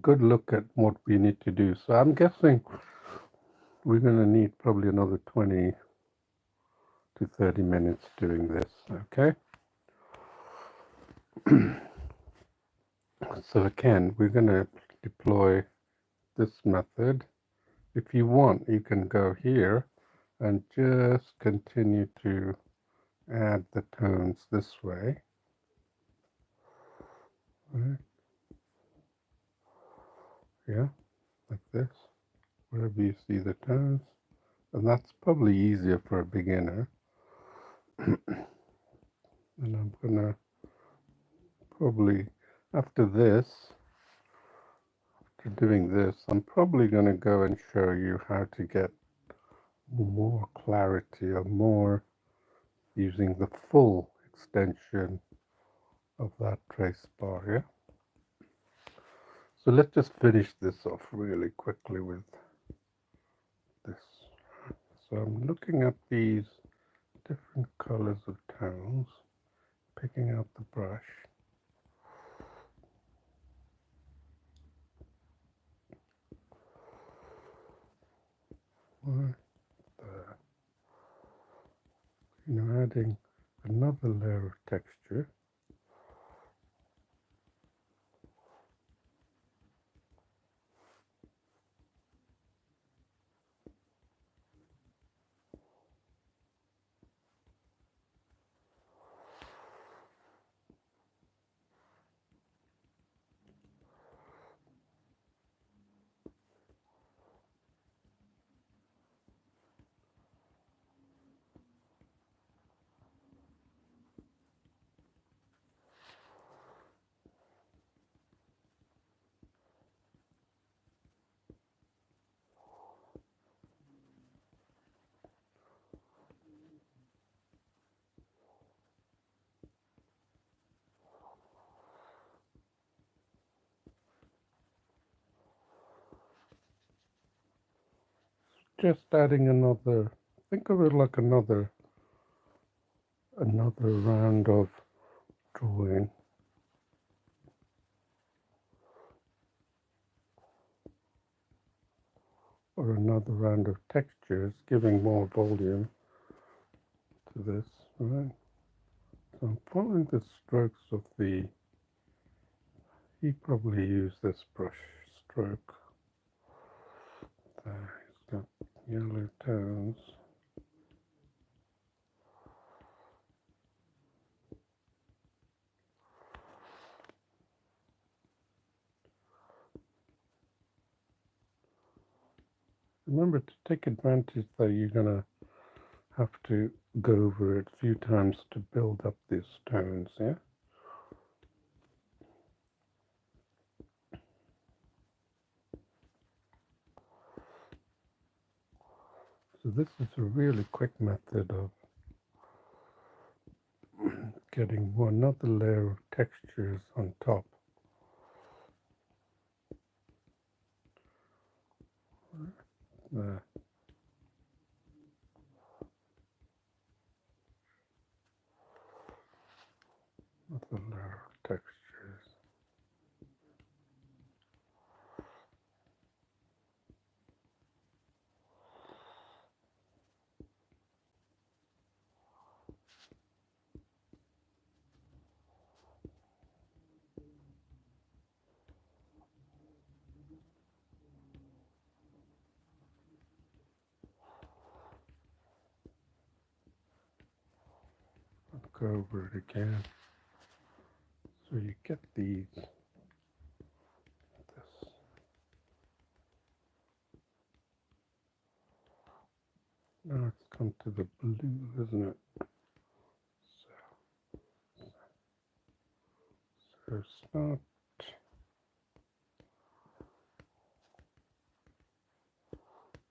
good look at what we need to do. So I'm guessing we're going to need probably another 20 to 30 minutes doing this. Okay. So again, we're going to deploy this method. If you want, you can go here and just continue to add the tones this way. Right? Yeah, like this, wherever you see the tones. And that's probably easier for a beginner. And I'm gonna probably, after this, after doing this, I'm probably gonna go and show you how to get more clarity or more using the full extension of that trace bar, yeah? So let's just finish this off really quickly with this. So I'm looking at these different colors of tones, picking out the brush. Right there. Adding another layer of texture. Just adding another, think of it like another round of drawing. Or another round of textures, giving more volume to this, right? So I'm following the strokes of the, he probably used this brush stroke. There, he's got yellow tones. Remember to take advantage that you're gonna have to go over it a few times to build up these tones, yeah? So this is a really quick method of getting another layer of textures on top. There. Another layer of textures. I'll go over it again. So you get these. This. Now it's come to the blue, isn't it? So start.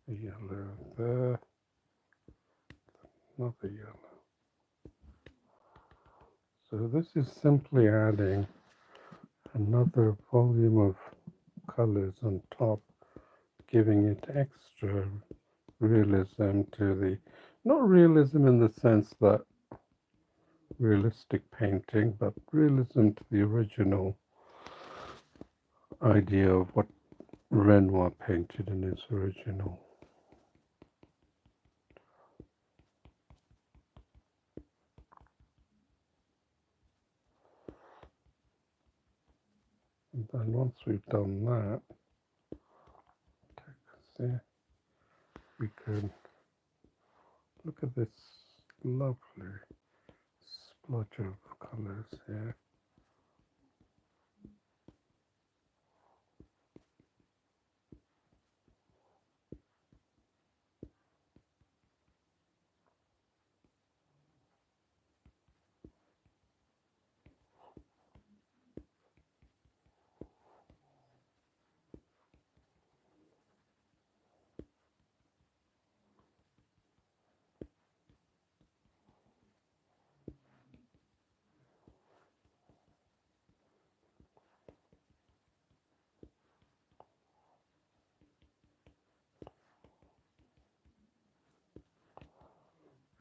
The yellow there. Another yellow. So this is simply adding another volume of colors on top, giving it extra realism to the, not realism in the sense that realistic painting, but realism to the original idea of what Renoir painted in his original. And then once we've done that, see, we can look at this lovely splotch of colors here.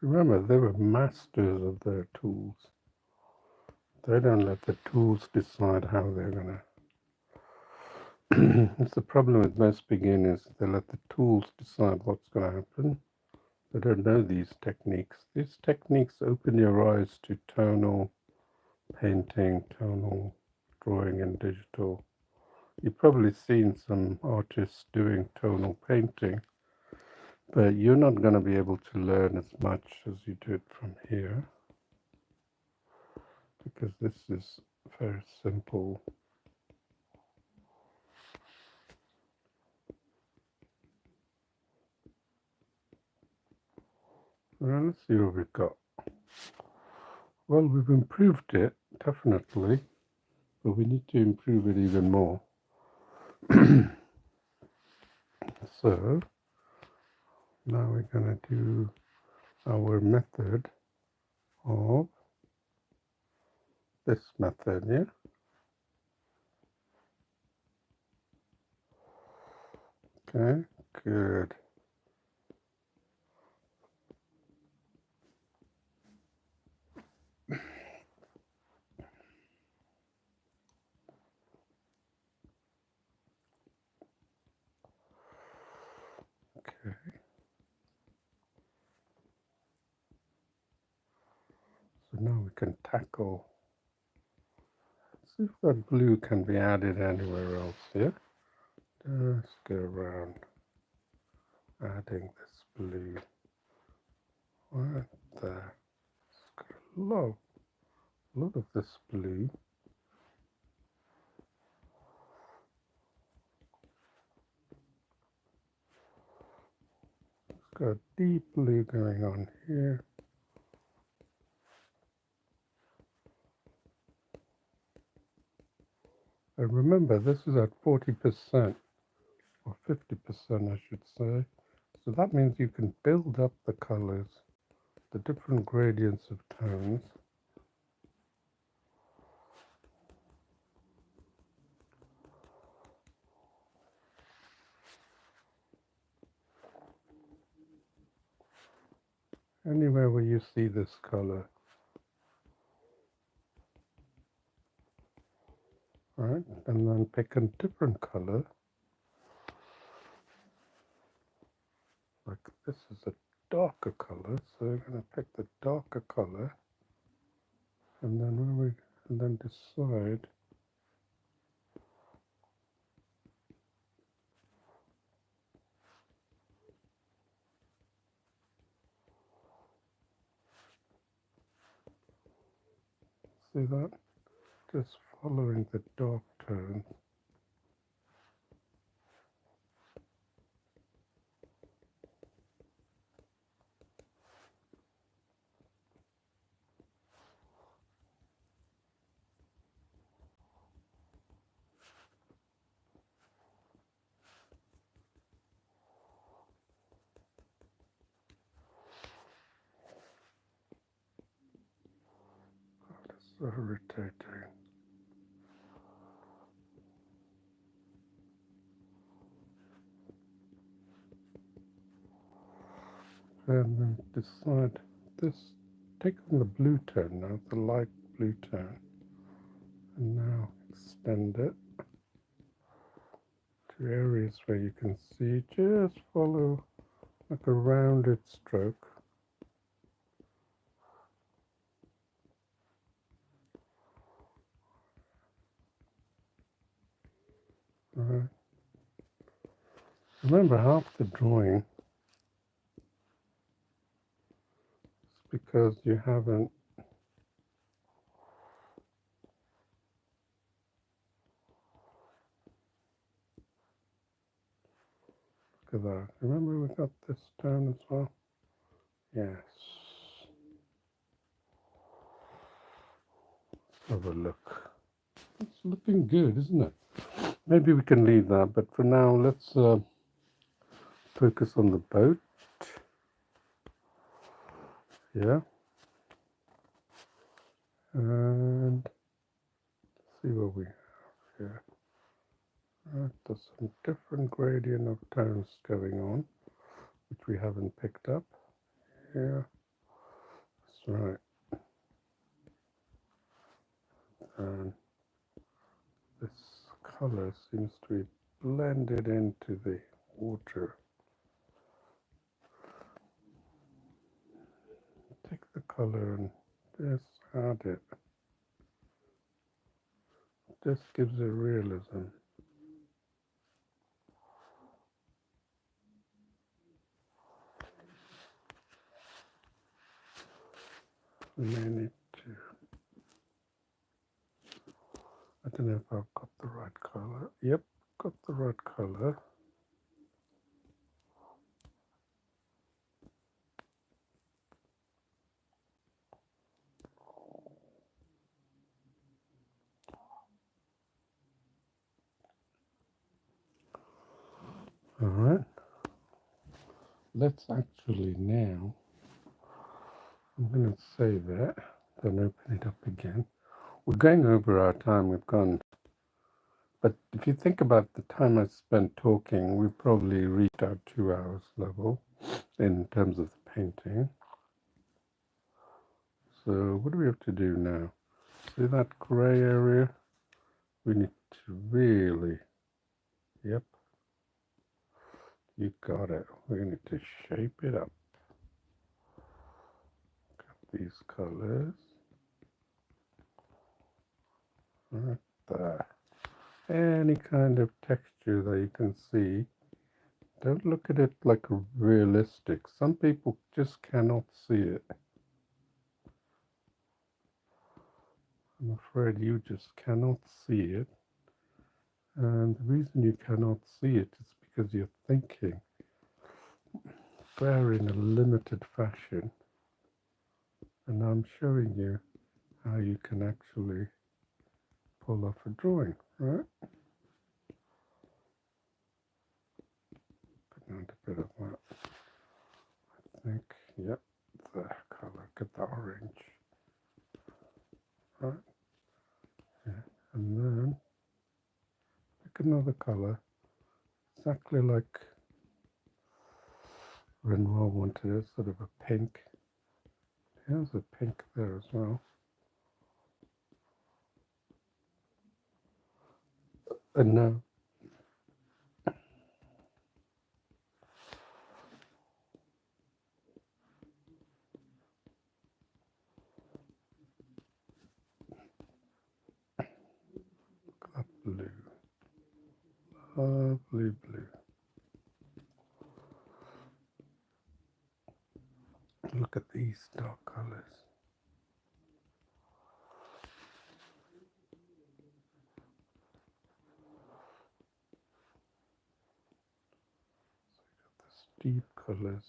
Remember, they were masters of their tools. They don't let the tools decide how they're going to. It's the problem with most beginners. They let the tools decide what's going to happen. They don't know these techniques. These techniques open your eyes to tonal painting, tonal drawing in digital. You've probably seen some artists doing tonal painting, but you're not going to be able to learn as much as you did from here, because this is very simple. Well, let's see what we've got. Well, we've improved it, definitely, but we need to improve it even more. So, now we're going to do our method of this method, yeah? Okay, good. Okay. So now we can tackle, see if that blue can be added anywhere else, yeah? Just go around adding this blue right there. It's got a lot of this blue. It's got deep blue going on here. And remember, this is at 40%, or 50%, I should say. So that means you can build up the colors, the different gradients of tones. Anywhere where you see this color. Right, and then pick a different color. Like this is a darker color, so we're going to pick the darker color, and then decide see that? Just following the dark tone. It's so irritating. And then decide this, take on the blue tone now, the light blue tone, and now extend it to areas where you can see, just follow like a rounded stroke. Right. Remember, half the drawing is because you haven't look at that. Remember we got this tone as well? Yes. Let's have a look. It's looking good, isn't it? Maybe we can leave that, but for now let's focus on the boat. Yeah. And see what we have here. There's some different gradient of tones going on, which we haven't picked up. Yeah, that's right. And this color seems to be blended into the water. Take the color and just add it. This gives it realism. We may need to, I don't know if I've got the right color. Yep, got the right color. All right. Let's actually now, I'm going to save it, then open it up again. We're going over our time, we've gone. But if you think about the time I spent talking, we've probably reached our 2 hours level in terms of the painting. So what do we have to do now? See that gray area? We need to really, yep, you got it. We need to shape it up. Got these colors. Right there. Any kind of texture that you can see. Don't look at it like realistic. Some people just cannot see it. I'm afraid you just cannot see it. And the reason you cannot see it is because you're thinking very in a limited fashion. And I'm showing you how you can actually pull off a drawing, right? Put out a bit of that. I think, yep, the color, get the orange. Right? Yeah. And then pick another color, exactly like Renoir wanted it, sort of a pink. There's a pink there as well. And now that blue, lovely blue. Look at these dark colors. deep colors.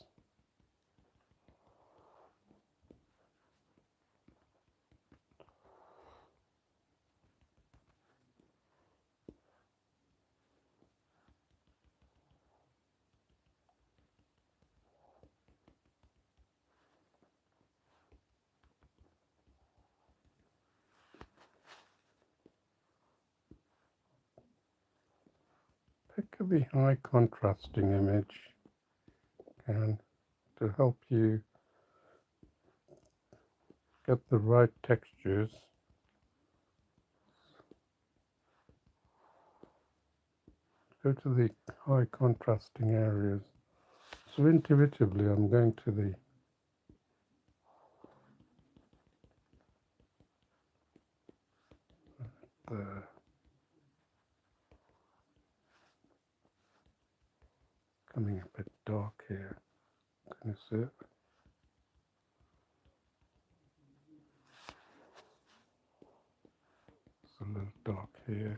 Pick the high contrasting image and to help you get the right textures. Go to the high contrasting areas. So intuitively I'm going to the coming a bit dark here. Can you see it? It's a little dark here.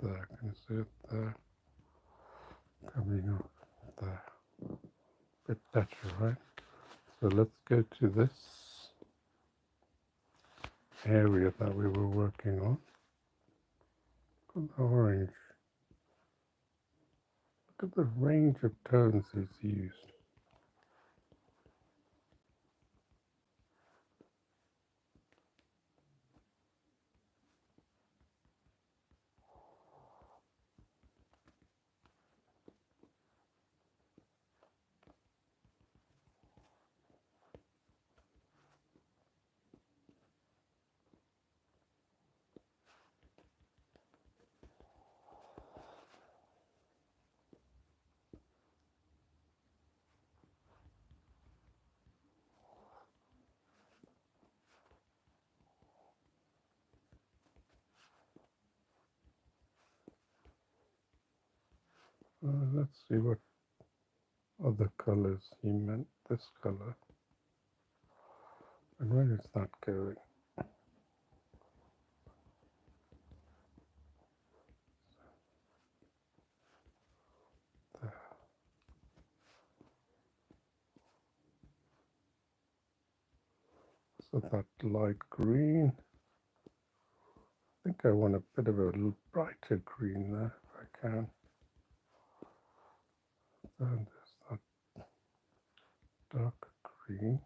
There, can you see it there? Coming up there. Bit better, right? So let's go to this area that we were working on. Look at the orange. Look at the range of tones he's used. Let's see what other colors he meant. This color. And where is that going? There. So that light green. I think I want a bit of a little brighter green there if I can. And there's that dark green.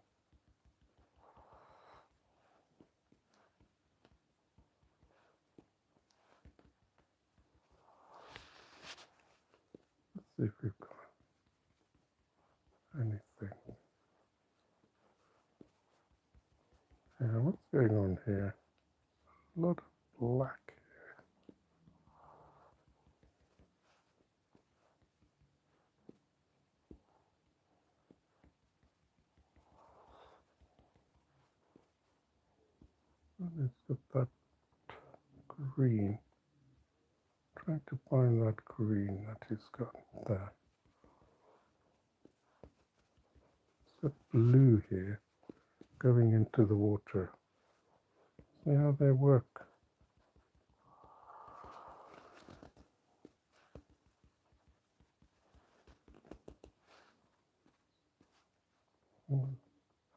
Let's see if we've got anything. Yeah, what's going on here? A lot of black here. And it's got that green. Trying to find that green that he's got there. It's got blue here going into the water. See how they work.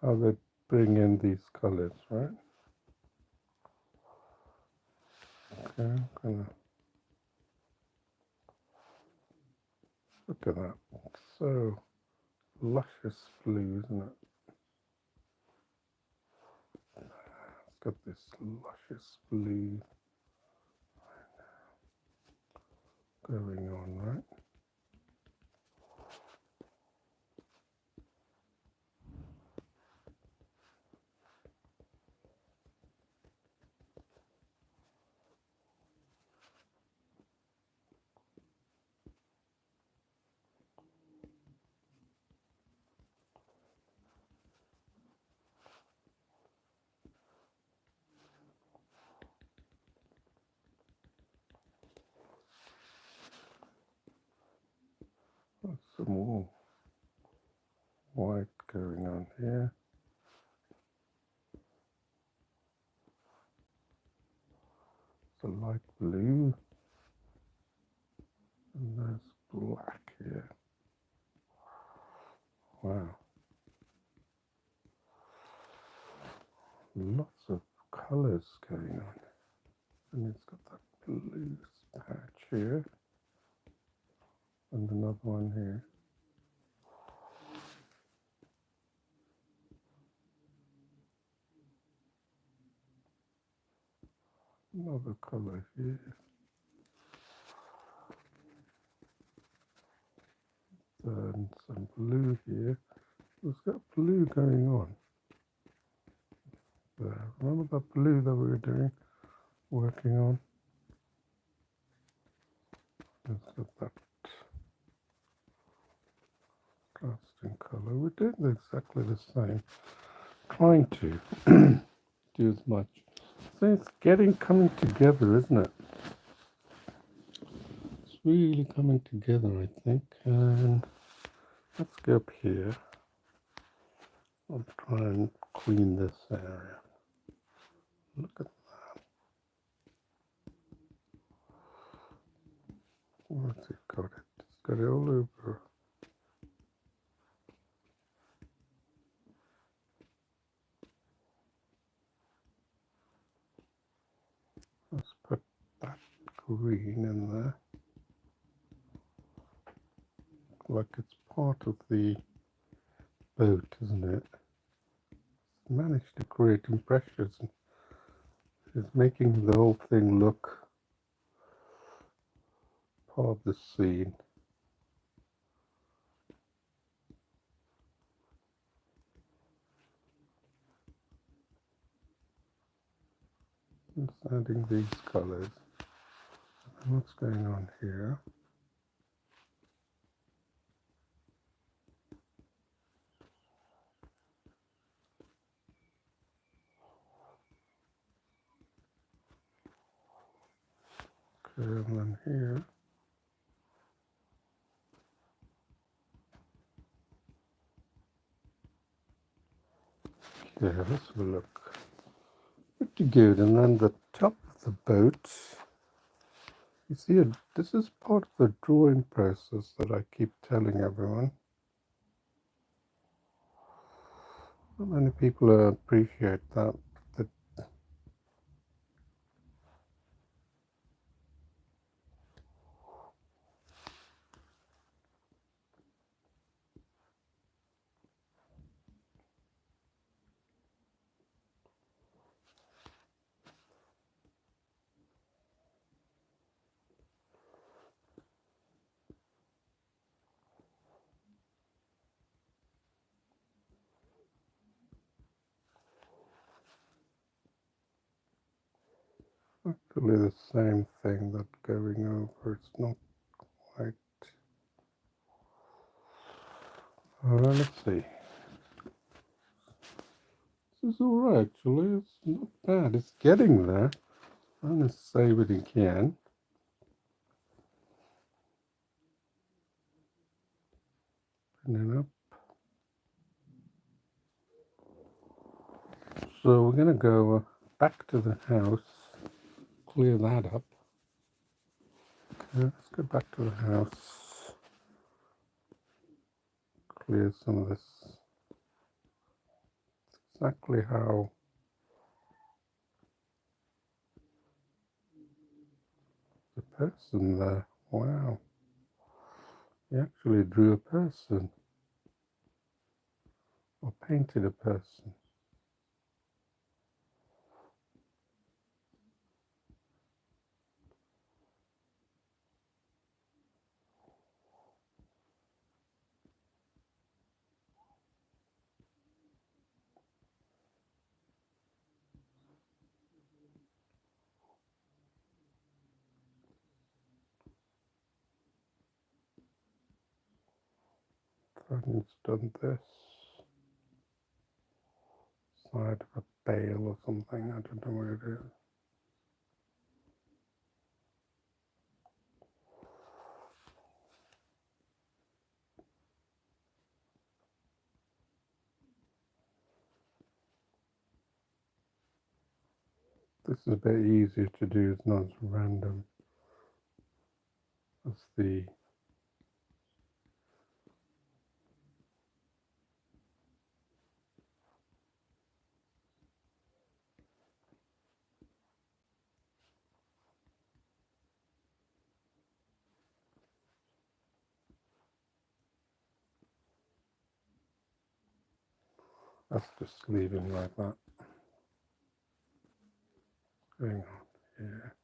How they bring in these colors, right? Okay, I'm gonna look at that. So luscious blue, isn't it? It's got this luscious blue going on, right? There's some more white going on here. It's a light blue. And there's black here. Wow. Lots of colours going on. And it's got that blue patch here. And another one here. Another colour here. And some blue here. It's got blue going on. There. Remember that blue that we were working on? It's got that contrasting colour. We're doing exactly the same. Trying to do as much. So it's coming together, isn't it? It's really coming together, I think. And let's go up here. I'll try and clean this area. Look at that. Where's it got it? It's got it all over. Let's put that green in there. Like it's part of the boat, isn't it? It's managed to create impressions. It's making the whole thing look part of the scene. It's adding these colors. And what's going on here? Okay, and then here. Yeah, this will look pretty good. And then the top of the boat, you see it, this is part of the drawing process that I keep telling everyone. Not many people appreciate that. Actually the same thing that going over, it's not quite. Alright, let's see. This is alright actually, it's not bad, it's getting there. I'm going to save it again. Bring it up. So we're going to go back to the house, clear that up. Okay, let's go back to the house, clear some of this. Exactly how the person there, wow, he actually drew a person or painted a person. It's done this side of a bale or something, I don't know what it is. This is a bit easier to do, it's not as random. as the that's just leaving like that. Going on here.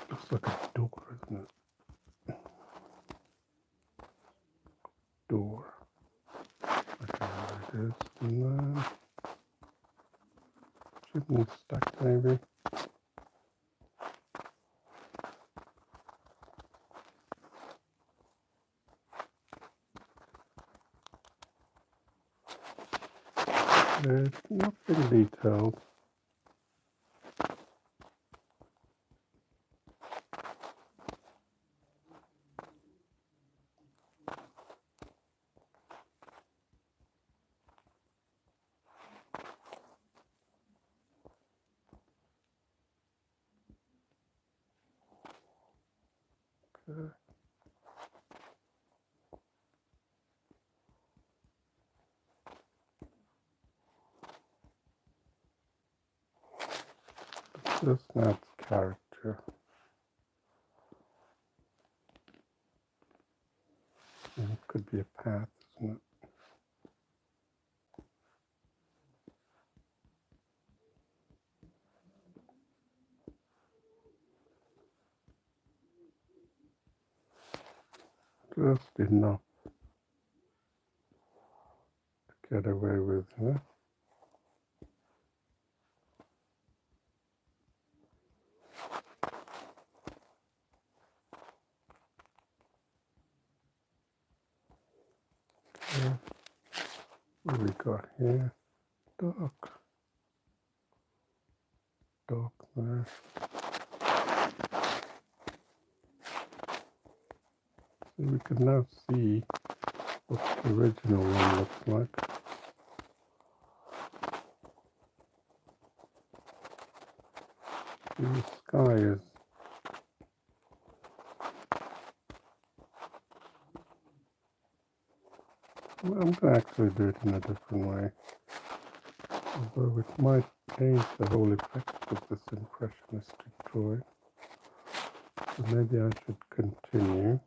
Looks like a door, isn't it? Door. Okay, there it is. And then chimney stack maybe. There's nothing detailed. Okay. This adds character. And it could be a path, isn't it? Just enough to get away with, huh? Okay. What do we got here? Dark. Dark there. So we can now see what the original one looks like. The sky is well, I'm going to actually do it in a different way, although it might change the whole effect of this impressionistic drawing. So maybe I should continue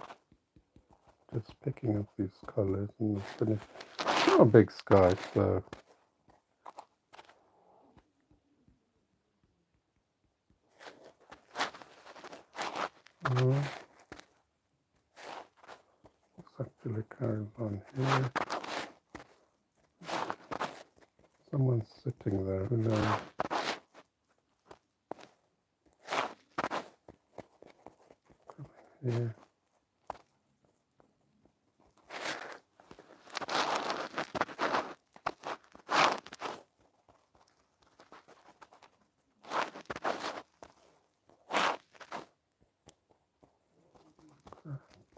just picking up these colors and finish. Not a big sky, so this actually carries on here. Someone's sitting there, who knows? Here.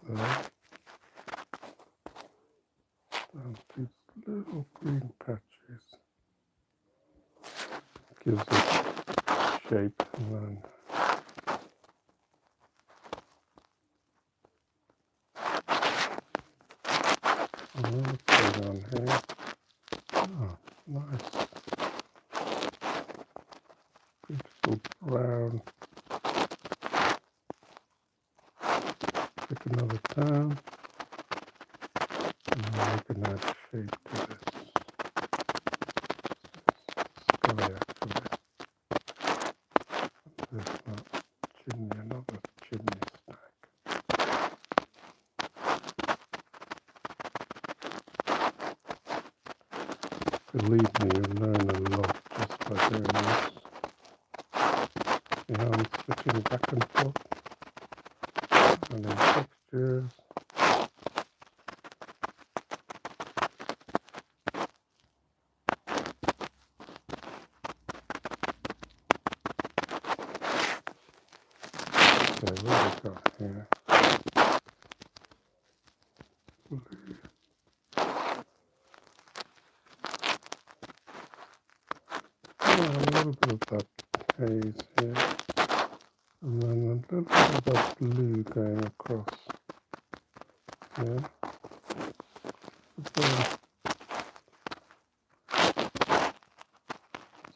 There. And these little green patches gives it shape, and then what's going on here? Oh, nice. Beautiful brown. Pick another town, and then we can add shape to this sky actually. There's that chimney, another chimney stack. Believe me, you'll learn a lot just by doing this. See how I'm switching back and forth? And then textures. So what have we got here? Blue. Oh, a little bit of that haze here, and then a little bit of that blue going across here.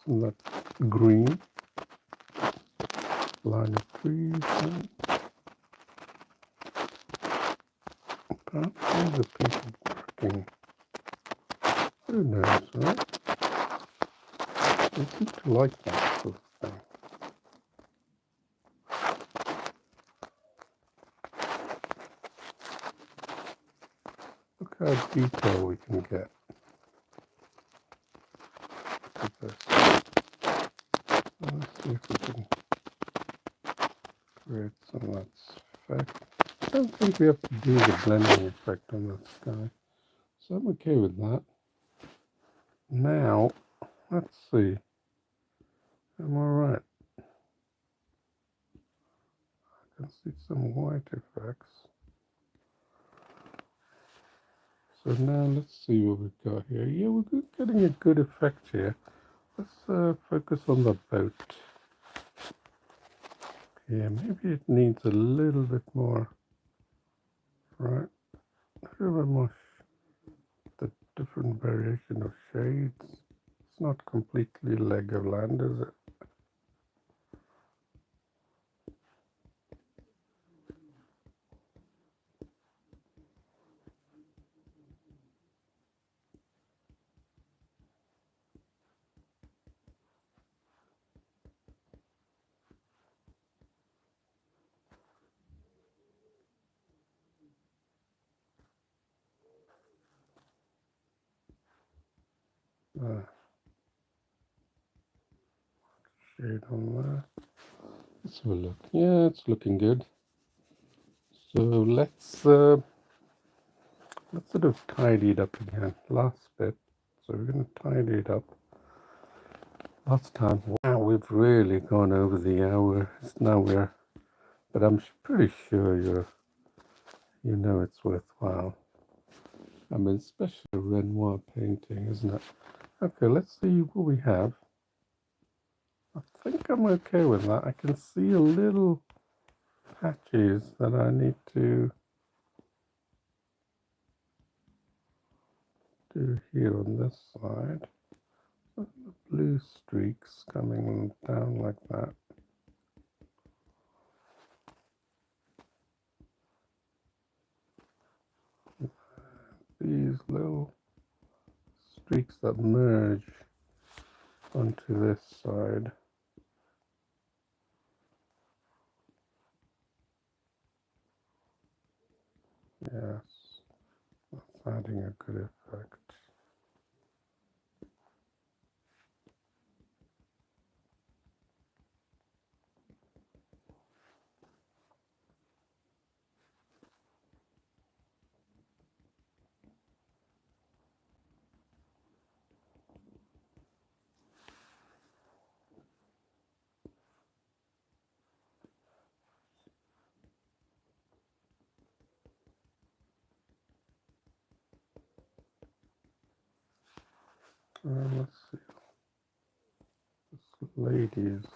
Some of that green line of trees. Perhaps these are people working. Who knows, right? They seem to like that sort of thing. Look how detailed we can get with this. Let's see if we can create some of that effect. I don't think we have to do the blending effect on that sky, so I'm okay with that. Now, let's see. Am I right? I can see some white effects. So now let's see what we've got here. Yeah, we're getting a good effect here. Let's focus on the boat. Yeah, maybe it needs a little bit more, right? A little bit more, the different variation of shades. It's not completely Legoland, is it? Shade on there. Let's have a look. Yeah, it's looking good. So let's sort of tidy it up again. Last bit. So we're going to tidy it up. Last time, wow, we've really gone over the hour. Now but I'm pretty sure you know it's worthwhile. I mean, especially a Renoir painting, isn't it? Okay, let's see what we have. I think I'm okay with that. I can see a little patches that I need to do here on this side. The blue streaks coming down like that. These little streaks that merge onto this side. Yes, that's adding a good effect. Let's see. This lady's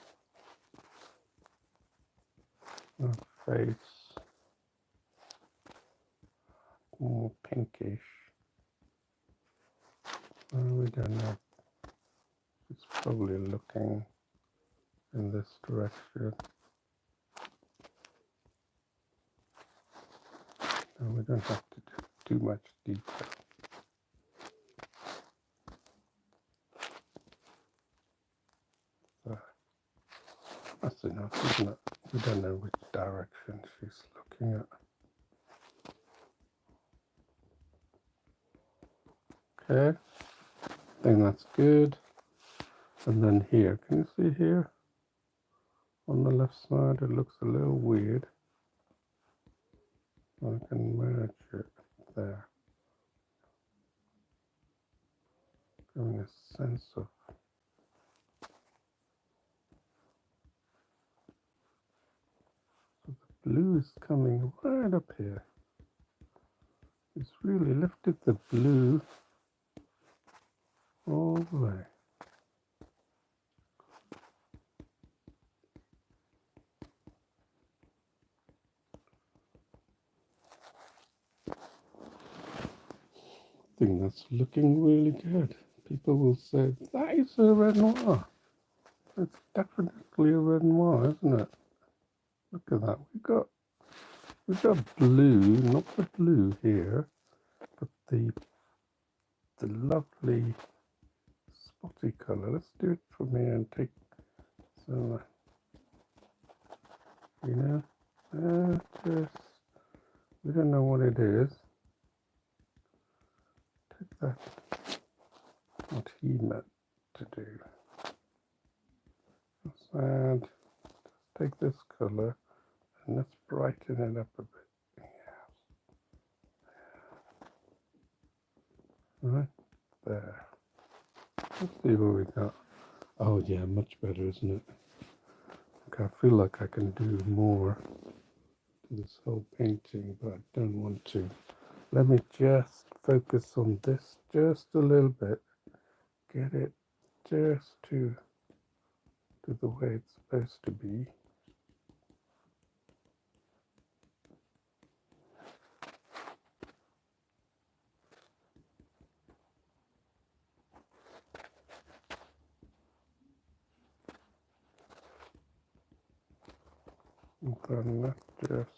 face more pinkish. We don't know. It's probably looking in this direction. No, we don't have to do too much detail. That's enough, isn't it? We don't know which direction she's looking at. Okay, I think that's good. And then here, can you see here? On the left side, it looks a little weird. I can merge it there. Giving a sense of blue is coming right up here. It's really lifted the blue all the way. think that's looking really good. People will say, that is a Renoir. It's definitely a Renoir, isn't it? Look at that. We got blue, not the blue here, but the lovely spotty colour. Let's do it from here and take some, just, we don't know what it is. Take that, what he meant to do. And take this colour and let's brighten it up a bit. Right there. Let's see what we got. Oh yeah, much better, isn't it? Okay, I feel like I can do more to this whole painting, but I don't want to. Let me just focus on this just a little bit. Get it just to the way it's supposed to be. And then let's just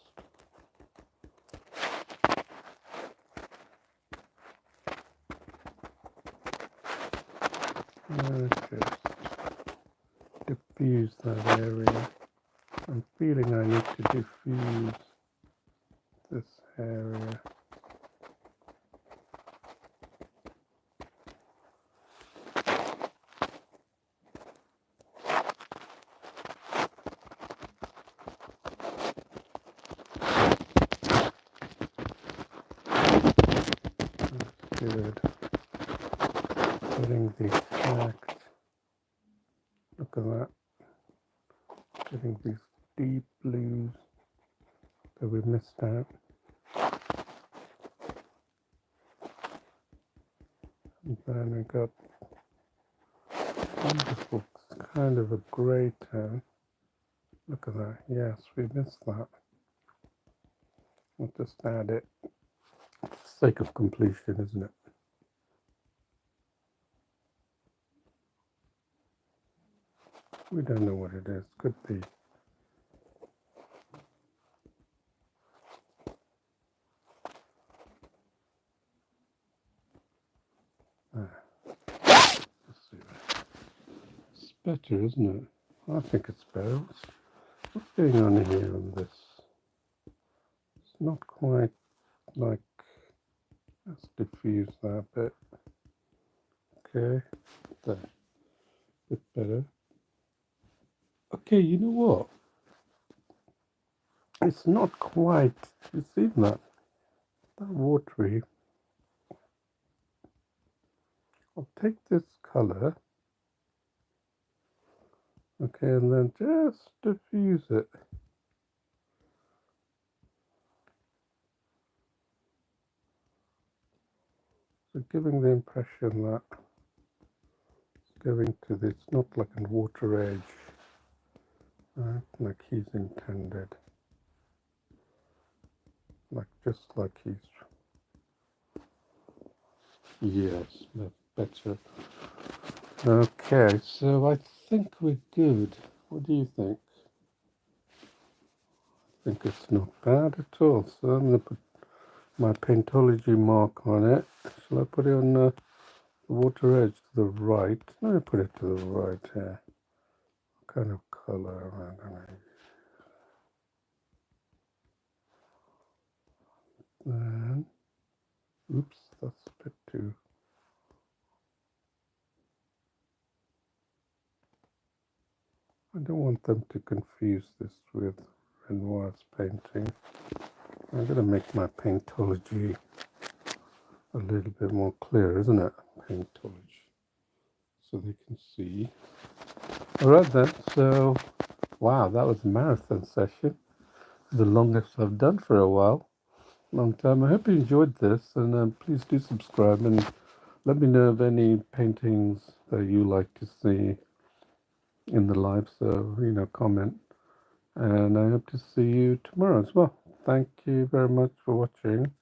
diffuse that area. I'm feeling I need to diffuse this area. That's good. Getting the effect. Look at that. Getting these deep blues that we missed out. And then we got wonderful kind of a grey tone. Look at that. Yes, we missed that. We'll just add it. For the sake of completion, isn't it? We don't know what it is. Could be. Let's see. It's better, isn't it? I think it's better. What's going on here on this? It's not quite like. Let's diffuse that bit. Okay, there. A bit better. Okay, you know what? It's not quite. You see that? That watery. I'll take this color. Okay, and then just diffuse it. So giving the impression that it's going to this, not like a water edge, right? Like he's intended. Like just like he's. Yes, that's better. Okay, so I think we're good. What do you think? I think it's not bad at all. So I'm going to put my Paintology mark on it. Shall I put it on the water edge to the right? Let me put it to the right here. What kind of color am I going to use? Then, oops, that's a bit too. I don't want them to confuse this with Renoir's painting. I'm going to make my Paintology a little bit more clear, isn't it? Paintology. So they can see. Alright then, so wow, that was a marathon session. The longest I've done for a while. Long time. I hope you enjoyed this, and please do subscribe and let me know of any paintings that you like to see in the live. So, comment. And I hope to see you tomorrow as well. Thank you very much for watching.